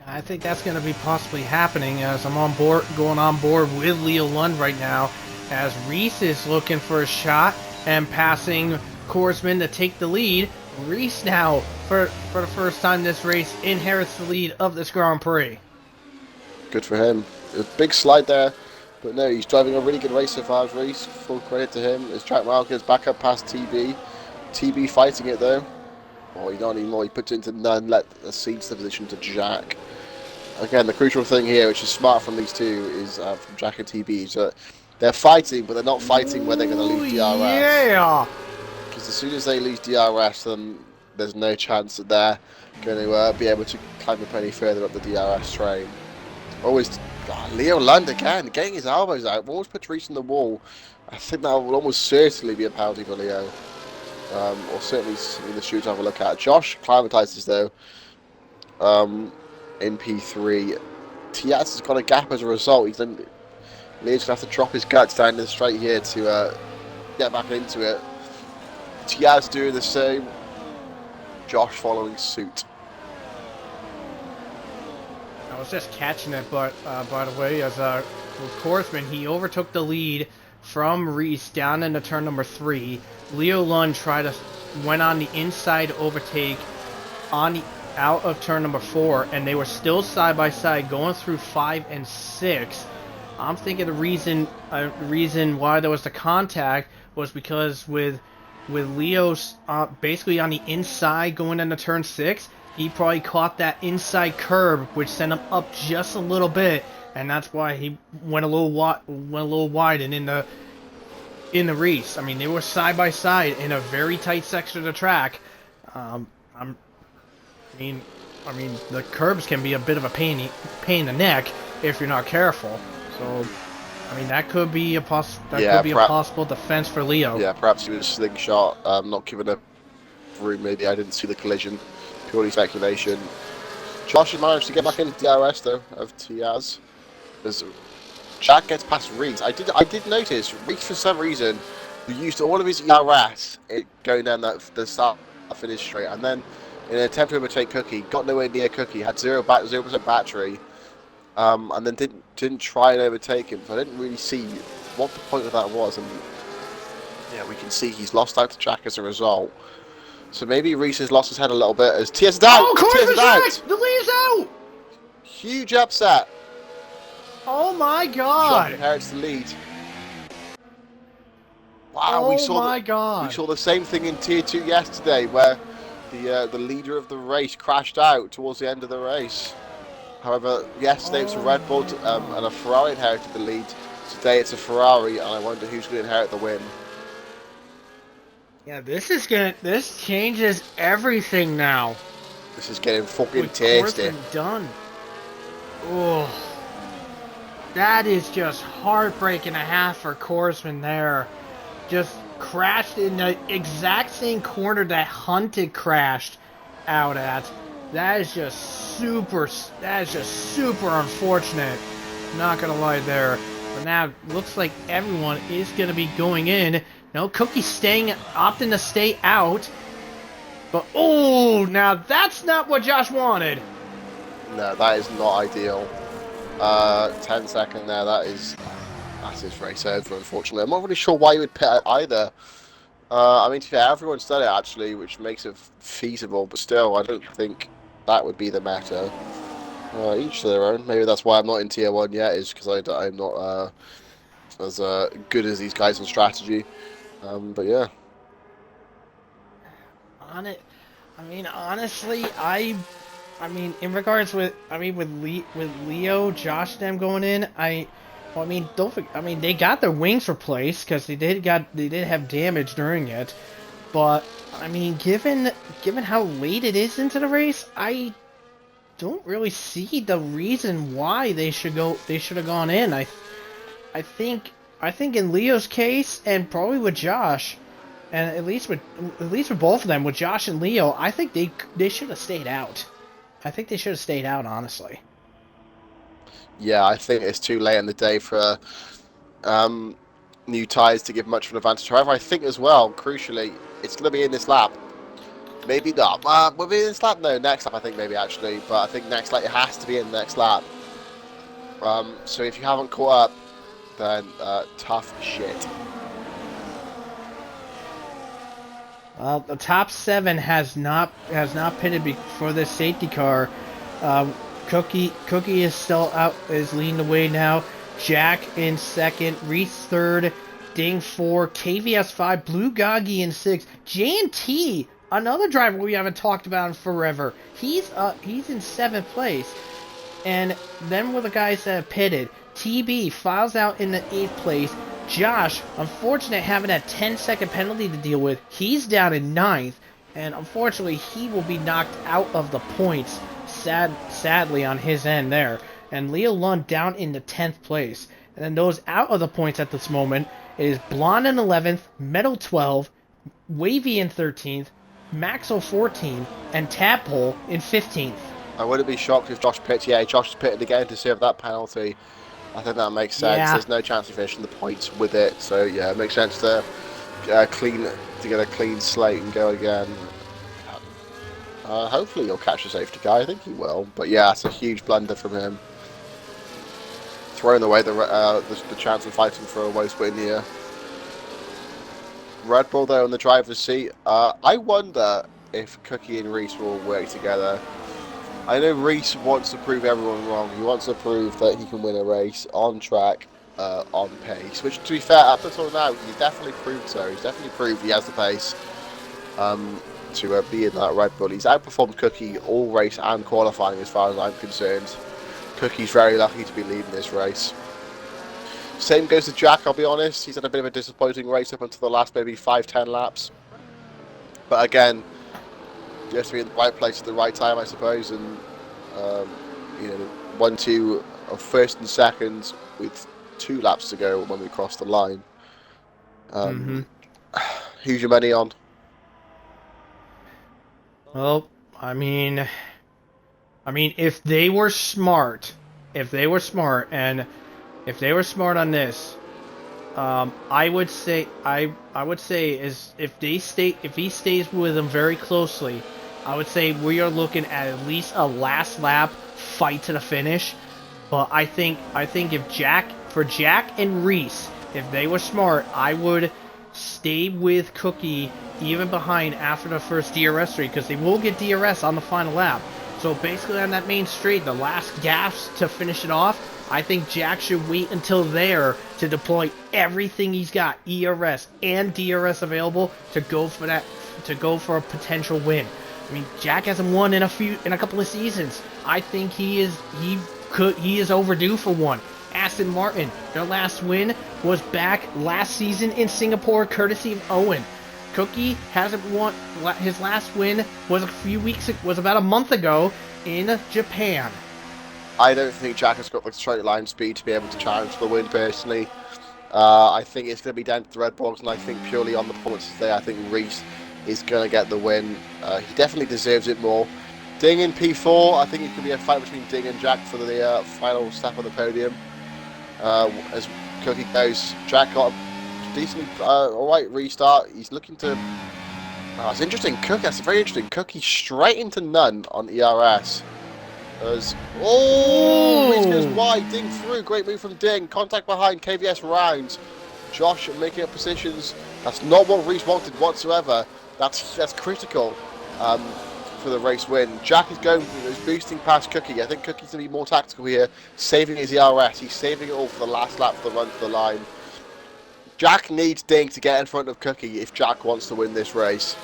I think that's going to be possibly happening as I'm going on board with Leo Lund right now, as Reese is looking for a shot and passing Korsman to take the lead. Reese now, for the first time this race, inherits the lead of this Grand Prix. Good for him. A big slide there. But no, he's driving a really good race so far, Reese. Full credit to him. As Jack Marquez back up past TB. TB fighting it though. Oh, he not anymore. He puts it into none, cedes the position to Jack. Again, the crucial thing here, which is smart from these two, is from Jack and TB, is that they're fighting, but they're not fighting where they're going to lose DRS. Yeah! Because as soon as they lose DRS, then there's no chance that they're going to be able to climb up any further up the DRS train. Always. Leo Lund again, getting his elbows out. Always puts Reese in the wall. I think that will almost certainly be a penalty for Leo. Or certainly in the shoot to have a look at. Josh climatizes though. In P3. TS has got a gap as a result. Leo's going to have to drop his guts down the straight here to get back into it. TS doing the same. Josh following suit. I was just catching it, but by the way, as with Korsman, he overtook the lead from Reese down into turn number 3. Leo Lund went on the inside overtake out of turn number 4, and they were still side by side going through 5 and 6. I'm thinking the reason why there was the contact was because with Leo's basically on the inside going into turn 6. He probably caught that inside curb, which sent him up just a little bit, and that's why he went a little wide and in the Reese. I mean, they were side by side in a very tight section of the track. I mean, the curbs can be a bit of a pain in the neck if you're not careful. So, I mean, that could be a possible defense for Leo. Yeah, perhaps he was slingshot, not giving a room. Maybe I didn't see the collision. Purely speculation. Josh has managed to get back into DRS though of Tiaz. As Jack gets past Reese. I did notice Reese for some reason used all of his ERS going down the start finish straight, and then in an attempt to overtake Cookie, got nowhere near Cookie, had 0% battery, and then didn't try and overtake him. So I didn't really see what the point of that was, and yeah, we can see he's lost out to Jack as a result. So maybe Reese has lost his head a little bit as TS is out! Oh, TS is out! The lead's out! Huge upset. Oh my Josh god! inherits the lead. Wow, Oh my god! we saw the same thing in Tier 2 yesterday, where the leader of the race crashed out towards the end of the race. However, yesterday it was a Red Bull and a Ferrari inherited the lead. Today it's a Ferrari, and I wonder who's going to inherit the win. Yeah, this changes everything now. This is getting fucking With tasty. Corson done. Oh, that is just heartbreak and a half for Korsman there. Just crashed in the exact same corner that Hunted crashed out at. That is just super unfortunate. Not gonna lie there. But now looks like everyone is gonna be going in. No, Cookie's opting to stay out. But oh, now that's not what Josh wanted. No, that is not ideal. 10 second there, that's his race over, unfortunately. I'm not really sure why you would pit either. I mean, to be fair, everyone's done it actually, which makes it feasible, but still, I don't think that would be the matter. Each to their own. Maybe that's why I'm not in Tier 1 yet, is because I'm not as good as these guys on strategy. But yeah. Honestly, in regards with Leo, Josh, them going in, they got their wings replaced because they did have damage during it, but I mean, given how late it is into the race, I don't really see the reason why they should have gone in. I think in Leo's case, and probably with Josh, and at least with both of them, with Josh and Leo, I think they should have stayed out. I think they should have stayed out, honestly. Yeah, I think it's too late in the day for new tyres to give much of an advantage. However, I think as well, crucially, it's going to be in this lap. Maybe not. Will it be in this lap? No, next lap I think maybe actually. But I think next lap it has to be in the next lap. So if you haven't caught up, then tough shit. Well, the top 7 has not pitted for this safety car. Cookie is still out, is leading the way now. Jack in second, Reese third, Ding 4, KVS 5, Blue Goggy in 6, J&T, another driver we haven't talked about in forever. He's in 7th place. And then with the guys that have pitted, TB files out in the 8th place. Josh, unfortunate having that 10-second penalty to deal with, he's down in 9th, and unfortunately he will be knocked out of the points, sadly on his end there. And Leo Lund down in the 10th place. And then those out of the points at this moment, it is Blonde in 11th, Metal 12, Wavy in 13th, Maxo 14, and Tadpole in 15th. I wouldn't be shocked if Josh pits. Yeah, Josh has pitted again to serve that penalty. I think that makes sense. Yeah. There's no chance of finishing the points with it, so yeah, it makes sense to get a clean slate and go again. Hopefully he'll catch a safety car. I think he will, but yeah, it's a huge blunder from him, throwing away the chance of fighting for a waste win here. Red Bull there on the driver's seat. I wonder if Cookie and Reese will work together. I know Reese wants to prove everyone wrong. He wants to prove that he can win a race on track, on pace. Which, to be fair, up until now, he's definitely proved so. He's definitely proved he has the pace to be in that Red Bull. He's outperformed Cookie all race and qualifying, as far as I'm concerned. Cookie's very lucky to be leading this race. Same goes to Jack, I'll be honest. He's had a bit of a disappointing race up until the last maybe 5-10 laps. But again, you have to be in the right place at the right time, I suppose, and 1-2 of first and second with 2 laps to go when we cross the line. Who's your money on? Well, I mean, if they were smart, on this, I would say is if he stays with them very closely, I would say we are looking at least a last lap fight to the finish. But I think if Jack and Reese, if they were smart, I would stay with Cookie even behind after the first DRS straight, because they will get DRS on the final lap. So basically on that main straight, the last gas to finish it off, I think Jack should wait until there to deploy everything he's got, ERS and DRS available, to go for a potential win. I mean, Jack hasn't won in a couple of seasons. I think he is overdue for one. Aston Martin, their last win was back last season in Singapore, courtesy of Owen. Cookie hasn't won. His last win was about a month ago in Japan. I don't think Jack has got the straight line speed to be able to challenge for the win, personally. I think it's going to be down to the Red Bull's, and I think purely on the performances there, I think Reese is going to get the win. He definitely deserves it more. Ding in P4, I think it could be a fight between Ding and Jack for the final step on the podium. As Cookie goes, Jack got a decent, alright restart. He's looking to... it's interesting, that's very interesting. Cookie straight into none on ERS. Reese goes wide, Ding through, great move from Ding, contact behind, KVS rounds. Josh making up positions, that's not what Reese wanted whatsoever. That's critical for the race win. Jack is boosting past Cookie. I think Cookie's going to be more tactical here, saving his ERS. He's saving it all for the last lap for the run to the line. Jack needs Ding to get in front of Cookie if Jack wants to win this race.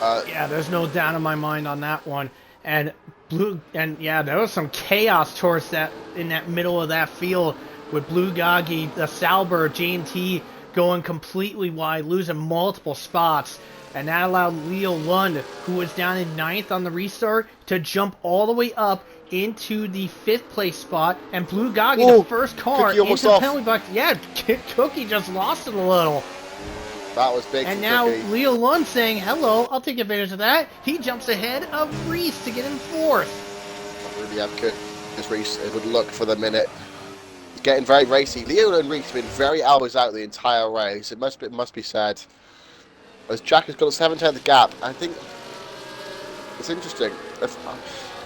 Yeah, there's no doubt in my mind on that one. And there was some chaos towards that in that middle of that field with Blue Goggy, the Sauber, J&T going completely wide, losing multiple spots. And that allowed Leo Lund, who was down in 9th on the restart, to jump all the way up into the 5th place spot. And Blue Goggy, the first car, into the penalty box. Yeah, Cookie just lost it a little. That was big. And now Cookie. Leo Lund saying, hello, I'll take advantage of that. He jumps ahead of Reese to get in 4th. I really have because Reese, it would look for the minute. He's getting very racy. Leo and Reese have been very elbows out the entire race. It must be said. As Jack has got a 7/10 gap, I think it's interesting.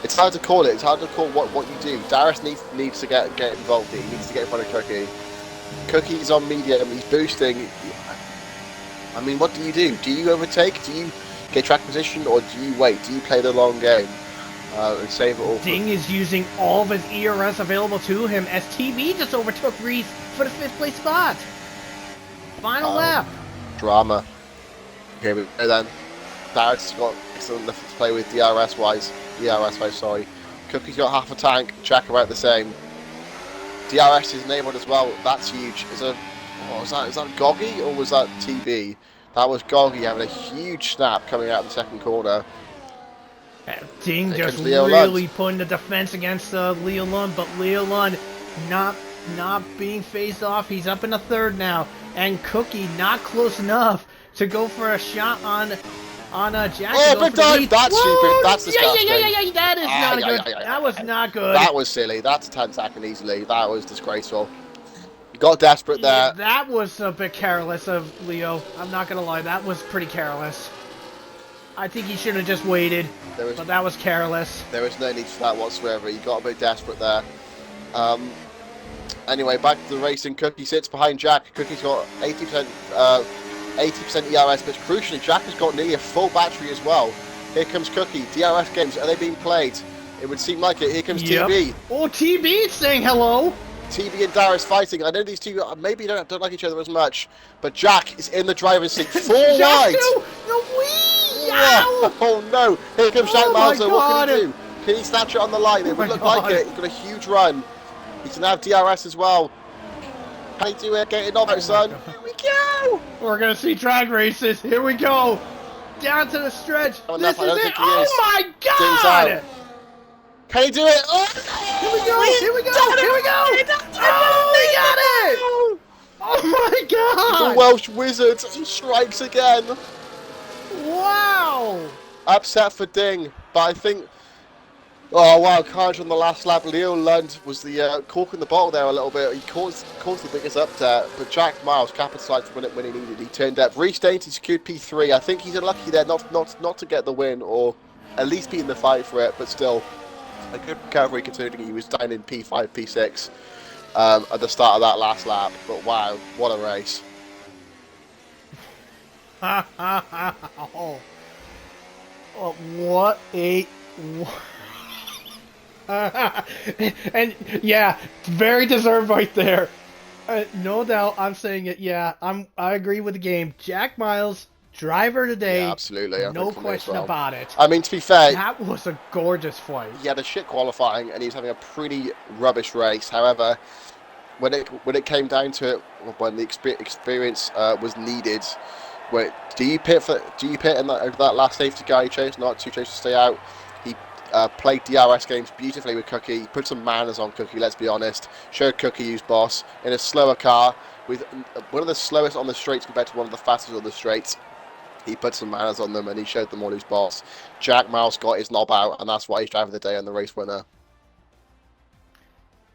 It's hard to call it. It's hard to call what you do. Darius needs to get involved here. He needs to get in front of Cookie. Cookie's on medium. He's boosting. I mean, what do? Do you overtake? Do you get track position, or do you wait? Do you play the long game and save it all? Ding is using all of his ERS available to him as TB just overtook Reese for the 5th place spot. Final lap. Drama. Okay, but then Darius has got excellent lift to play with DRS wise, sorry. Cookie's got half a tank, Jack about the same. DRS is enabled as well, that's huge. Is that Goggy or was that TB? That was Goggy having a huge snap coming out of the second corner. Ding just really putting the defense against Leo Lund, but Leo Lund not being phased off. He's up in the 3rd now, and Cookie not close enough to go for a shot on Jack. Oh, big dive! That's stupid. That's disgusting. Yeah. That is not good. That was not good. That was silly. That's a 10-second easily. That was disgraceful. Got desperate there. Yeah, that was a bit careless of Leo. I'm not gonna lie. That was pretty careless. I think he should have just waited. But that was careless. There was no need for that whatsoever. He got a bit desperate there. Anyway, back to the racing. Cookie sits behind Jack. Cookie's got 80% ERS, but crucially, Jack has got nearly a full battery as well. Here comes Cookie. DRS games, are they being played? It would seem like it. Here comes TB. Oh, TB saying hello. TB and Darius fighting. I know these two maybe don't like each other as much, but Jack is in the driver's seat, 4 wide. Oh no! Here comes Jack Malzo. What can he do? Can he snatch it on the line? It would look like it. He's got a huge run. He's gonna have DRS as well. Can he do it? Get it off, son. Here we go. We're gonna see drag races. Here we go. Down to the stretch. This is it. Oh my God! Can he do it? Oh, here we go! Here we go! Here we go! Oh, he got it! Oh my God! The Welsh wizard, he strikes again. Wow! Upset for Ding, but I think. Oh wow! Carnage on the last lap. Leo Lund was the cork in the bottle there a little bit. He caused the biggest upset, but Jack Miles capitalised when he needed. He turned up. Reese Dainty secured P3. I think he's unlucky there not to get the win, or at least be in the fight for it. But still, a good recovery considering he was down in P5, P6 at the start of that last lap. But wow, what a race! Oh, what a... And yeah, very deserved right there. No doubt, I'm saying it. Yeah, I agree with the game. Jack Miles, driver Yeah, today, absolutely. I no think for me as question well. about it. I mean, to be fair, That was a gorgeous fight. he had a shit qualifying and he was having a pretty rubbish race. However, when it came down to it, when the experience was needed, where do you pit in that last safety car he chose not to, chose to stay out? He played DRS games beautifully with Cookie. He put some manners on Cookie. Let's be honest. Showed Cookie who's boss in a slower car with one of the slowest on the straights compared to one of the fastest on the straights. He put some manners on them and he showed them all who's boss. Jack Miles got his knob out, and that's why he's driving the day and the race winner.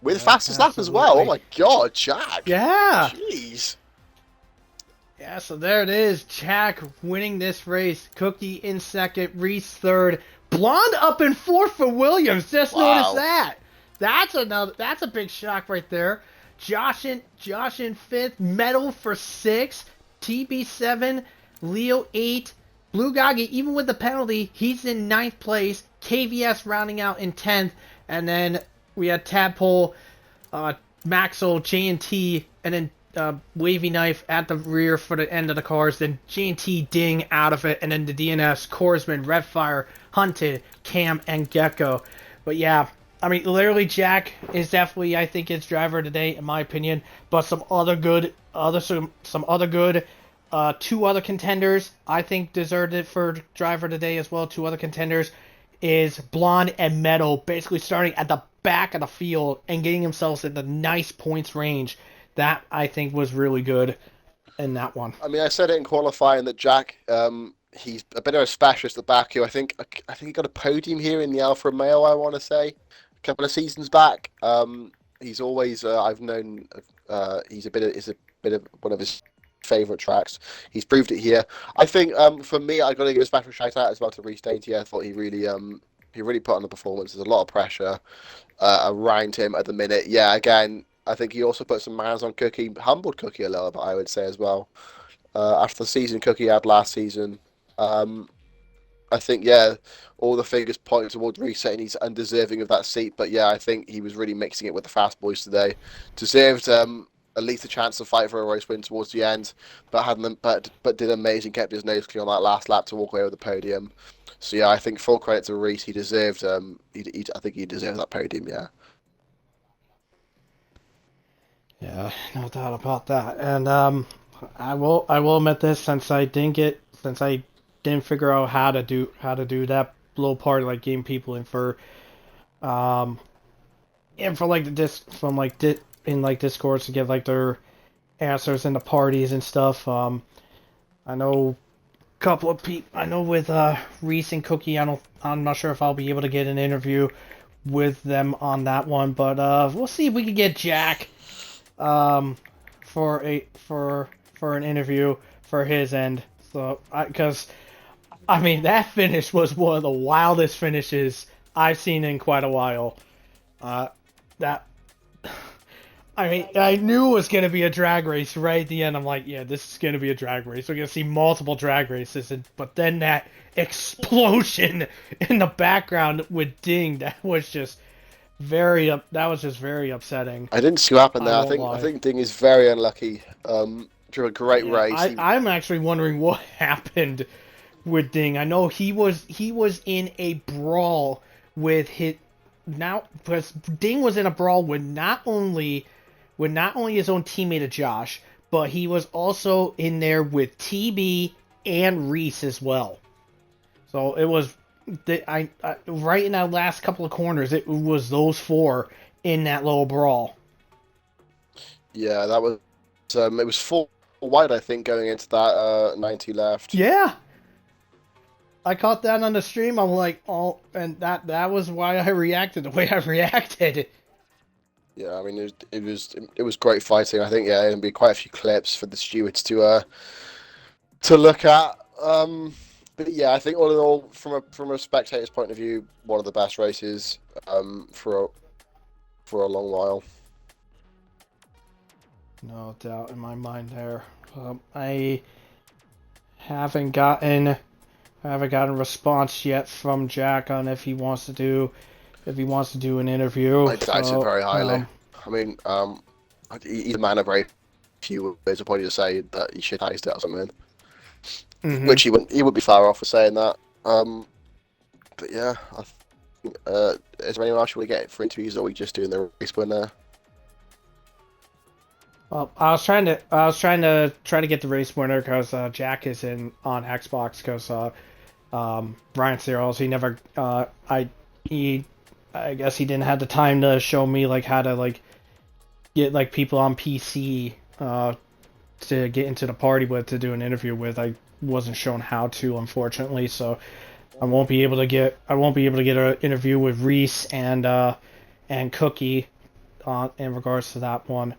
With Yeah, fastest lap as well. Oh absolutely. my god, Jack. Yeah. Jeez. Yeah, so there it is. Jack winning this race. Cookie in second. Reese third. Blonde up in fourth for Williams. Just notice Wow. that. That's a big shock right there. Josh in fifth. Medal for sixth. TB 7. Leo 8. Blue Gagi, even with the penalty, he's in ninth place. KVS rounding out in 10th. And then we had Tadpole, Maxwell, J&T, and then Wavy Knife at the rear for the end of the cars. Then J&T Ding out of it. And then the DNS, Korsman, Redfire, Hunted, Cam, and Gecko. But yeah, I mean, literally Jack is definitely, I think, his driver today, in my opinion. But some other good, two other contenders, I think, deserved it for driver today as well. Two other contenders is Blonde and Meadow, basically starting at the back of the field and getting themselves in the nice points range. That, I think, was really good in that one. I mean, I said it in qualifying that Jack, he's a bit of a specialist at the back here. I think he got a podium here in the Alfa Romeo, I want to say, a couple of seasons back. He's always, I've known, he's a bit of one of his favourite tracks. He's proved it here. I think for me, I got to give a special shout out as well to Reece Dainty. I thought he really put on the performance. There's a lot of pressure around him at the minute. Yeah, again, I think he also put some manners on Cookie, humbled Cookie a little bit, I would say as well. After the season Cookie had last season, I think all the figures point towards Reece saying he's undeserving of that seat. But yeah, I think he was really mixing it with the fast boys today. Deserved at least a chance to fight for a race win towards the end, but did amazing. Kept his nose clear on that last lap to walk away with the podium. So yeah, I think full credit to Reece. He deserved. I think he deserved that podium. Yeah. Yeah, no doubt about that. And I will admit this, since I didn't figure out how to do that little part, like getting people in for like the in like Discord to get like their answers in the parties and stuff. I know a couple of people. I know with Reece and Cookie, I'm not sure if I'll be able to get an interview with them on that one, but we'll see if we can get Jack for an interview for his end. So because I mean, that finish was one of the wildest finishes I've seen in quite a while. I mean, I knew it was going to be a drag race right at the end. I'm like, yeah, this is going to be a drag race. We're going to see multiple drag races. But then that explosion in the background with Ding, that was just very upsetting. I didn't see what happened there. I won't lie. I think Ding is very unlucky. Drew a great race. I'm actually wondering what happened with Ding. I know he was in a brawl with because Ding was in a brawl with not only his own teammate Josh, but he was also in there with TB and Reece as well. So it was right in that last couple of corners, it was those four in that little brawl. Yeah, that was it was full wide, I think, going into that 90 left. Yeah. I caught that on the stream. I'm like, oh, and that was why I reacted the way I reacted. Yeah, I mean, it was great fighting. I think there'll be quite a few clips for the stewards to look at. But yeah, I think all in all, from a spectator's point of view, one of the best races for a long while. No doubt in my mind there. I haven't gotten a response yet from Jack on if he wants to do if he wants to do an interview. I doubt it very highly. I mean, he's a man of very few words. I'll probably just say that he shit iced it or something. Which he wouldn't be far off for saying that. But yeah, is there anyone else you want to get for interviews, or are we just doing the race winner? Well, I was trying to get the race winner because Jack is on Xbox because Ryan Searles, he never I guess he didn't have the time to show me like how to like get like people on PC to get into the party with to do an interview with. I wasn't shown how to, unfortunately, so I won't be able to get an interview with Reese and Cookie in regards to that one.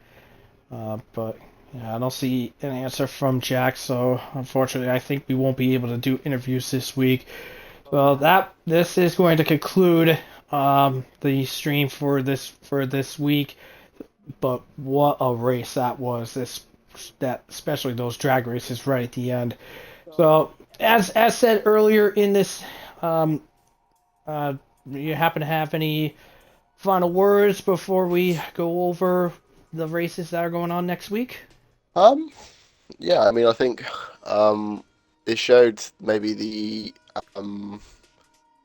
But yeah, I don't see an answer from Jack, so unfortunately I think we won't be able to do interviews this week. Well, this is going to conclude the stream for this week. But what a race that was! Especially those drag races right at the end. So as said earlier in this, you happen to have any final words before we go over the races that are going on next week? Yeah, I mean, I think it showed maybe the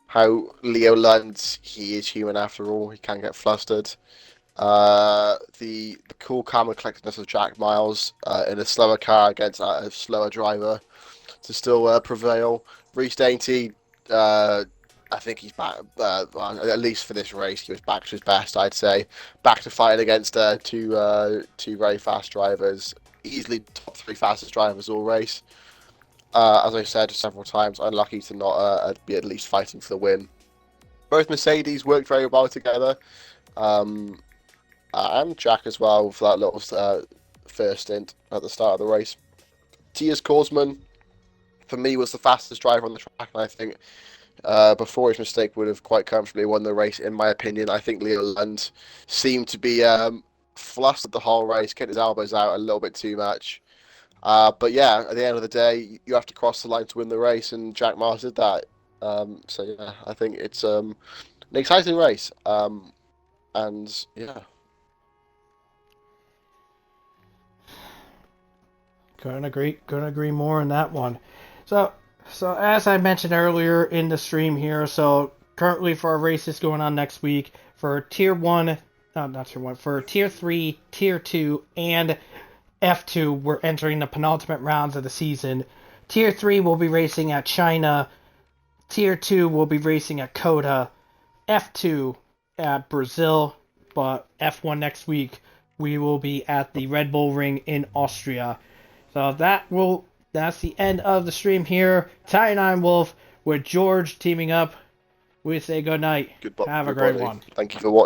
how Leo Lund, he is human after all. He can get flustered. The cool, calm, and collectedness of Jack Miles in a slower car against a slower driver to still prevail. Reece Dainty, I think he's back, at least for this race, he was back to his best, I'd say. Back to fighting against two very fast drivers, easily top 3 fastest drivers all race. As I said several times, unlucky to not be at least fighting for the win. Both Mercedes worked very well together. And Jack as well for that little first stint at the start of the race. Tias Korsman, for me, was the fastest driver on the track, and I think before his mistake would have quite comfortably won the race, in my opinion. I think Leo Lund seemed to be flustered the whole race, getting his elbows out a little bit too much. But yeah, at the end of the day, you have to cross the line to win the race, and Jack Miles did that. So yeah, I think it's an exciting race. And yeah. Couldn't agree more on that one. So as I mentioned earlier in the stream here, so currently for our races going on next week, for Tier 1, not Tier 1, for Tier 3, Tier 2, and F2, we're entering the penultimate rounds of the season. Tier 3 will be racing at China, Tier 2 will be racing at Coda, F2 at Brazil, but F1 next week, we will be at the Red Bull Ring in Austria. So that's the end of the stream here. Ty and Ironwolf with George teaming up. We say good night. Goodbye, Have a great one. Thank you for watching.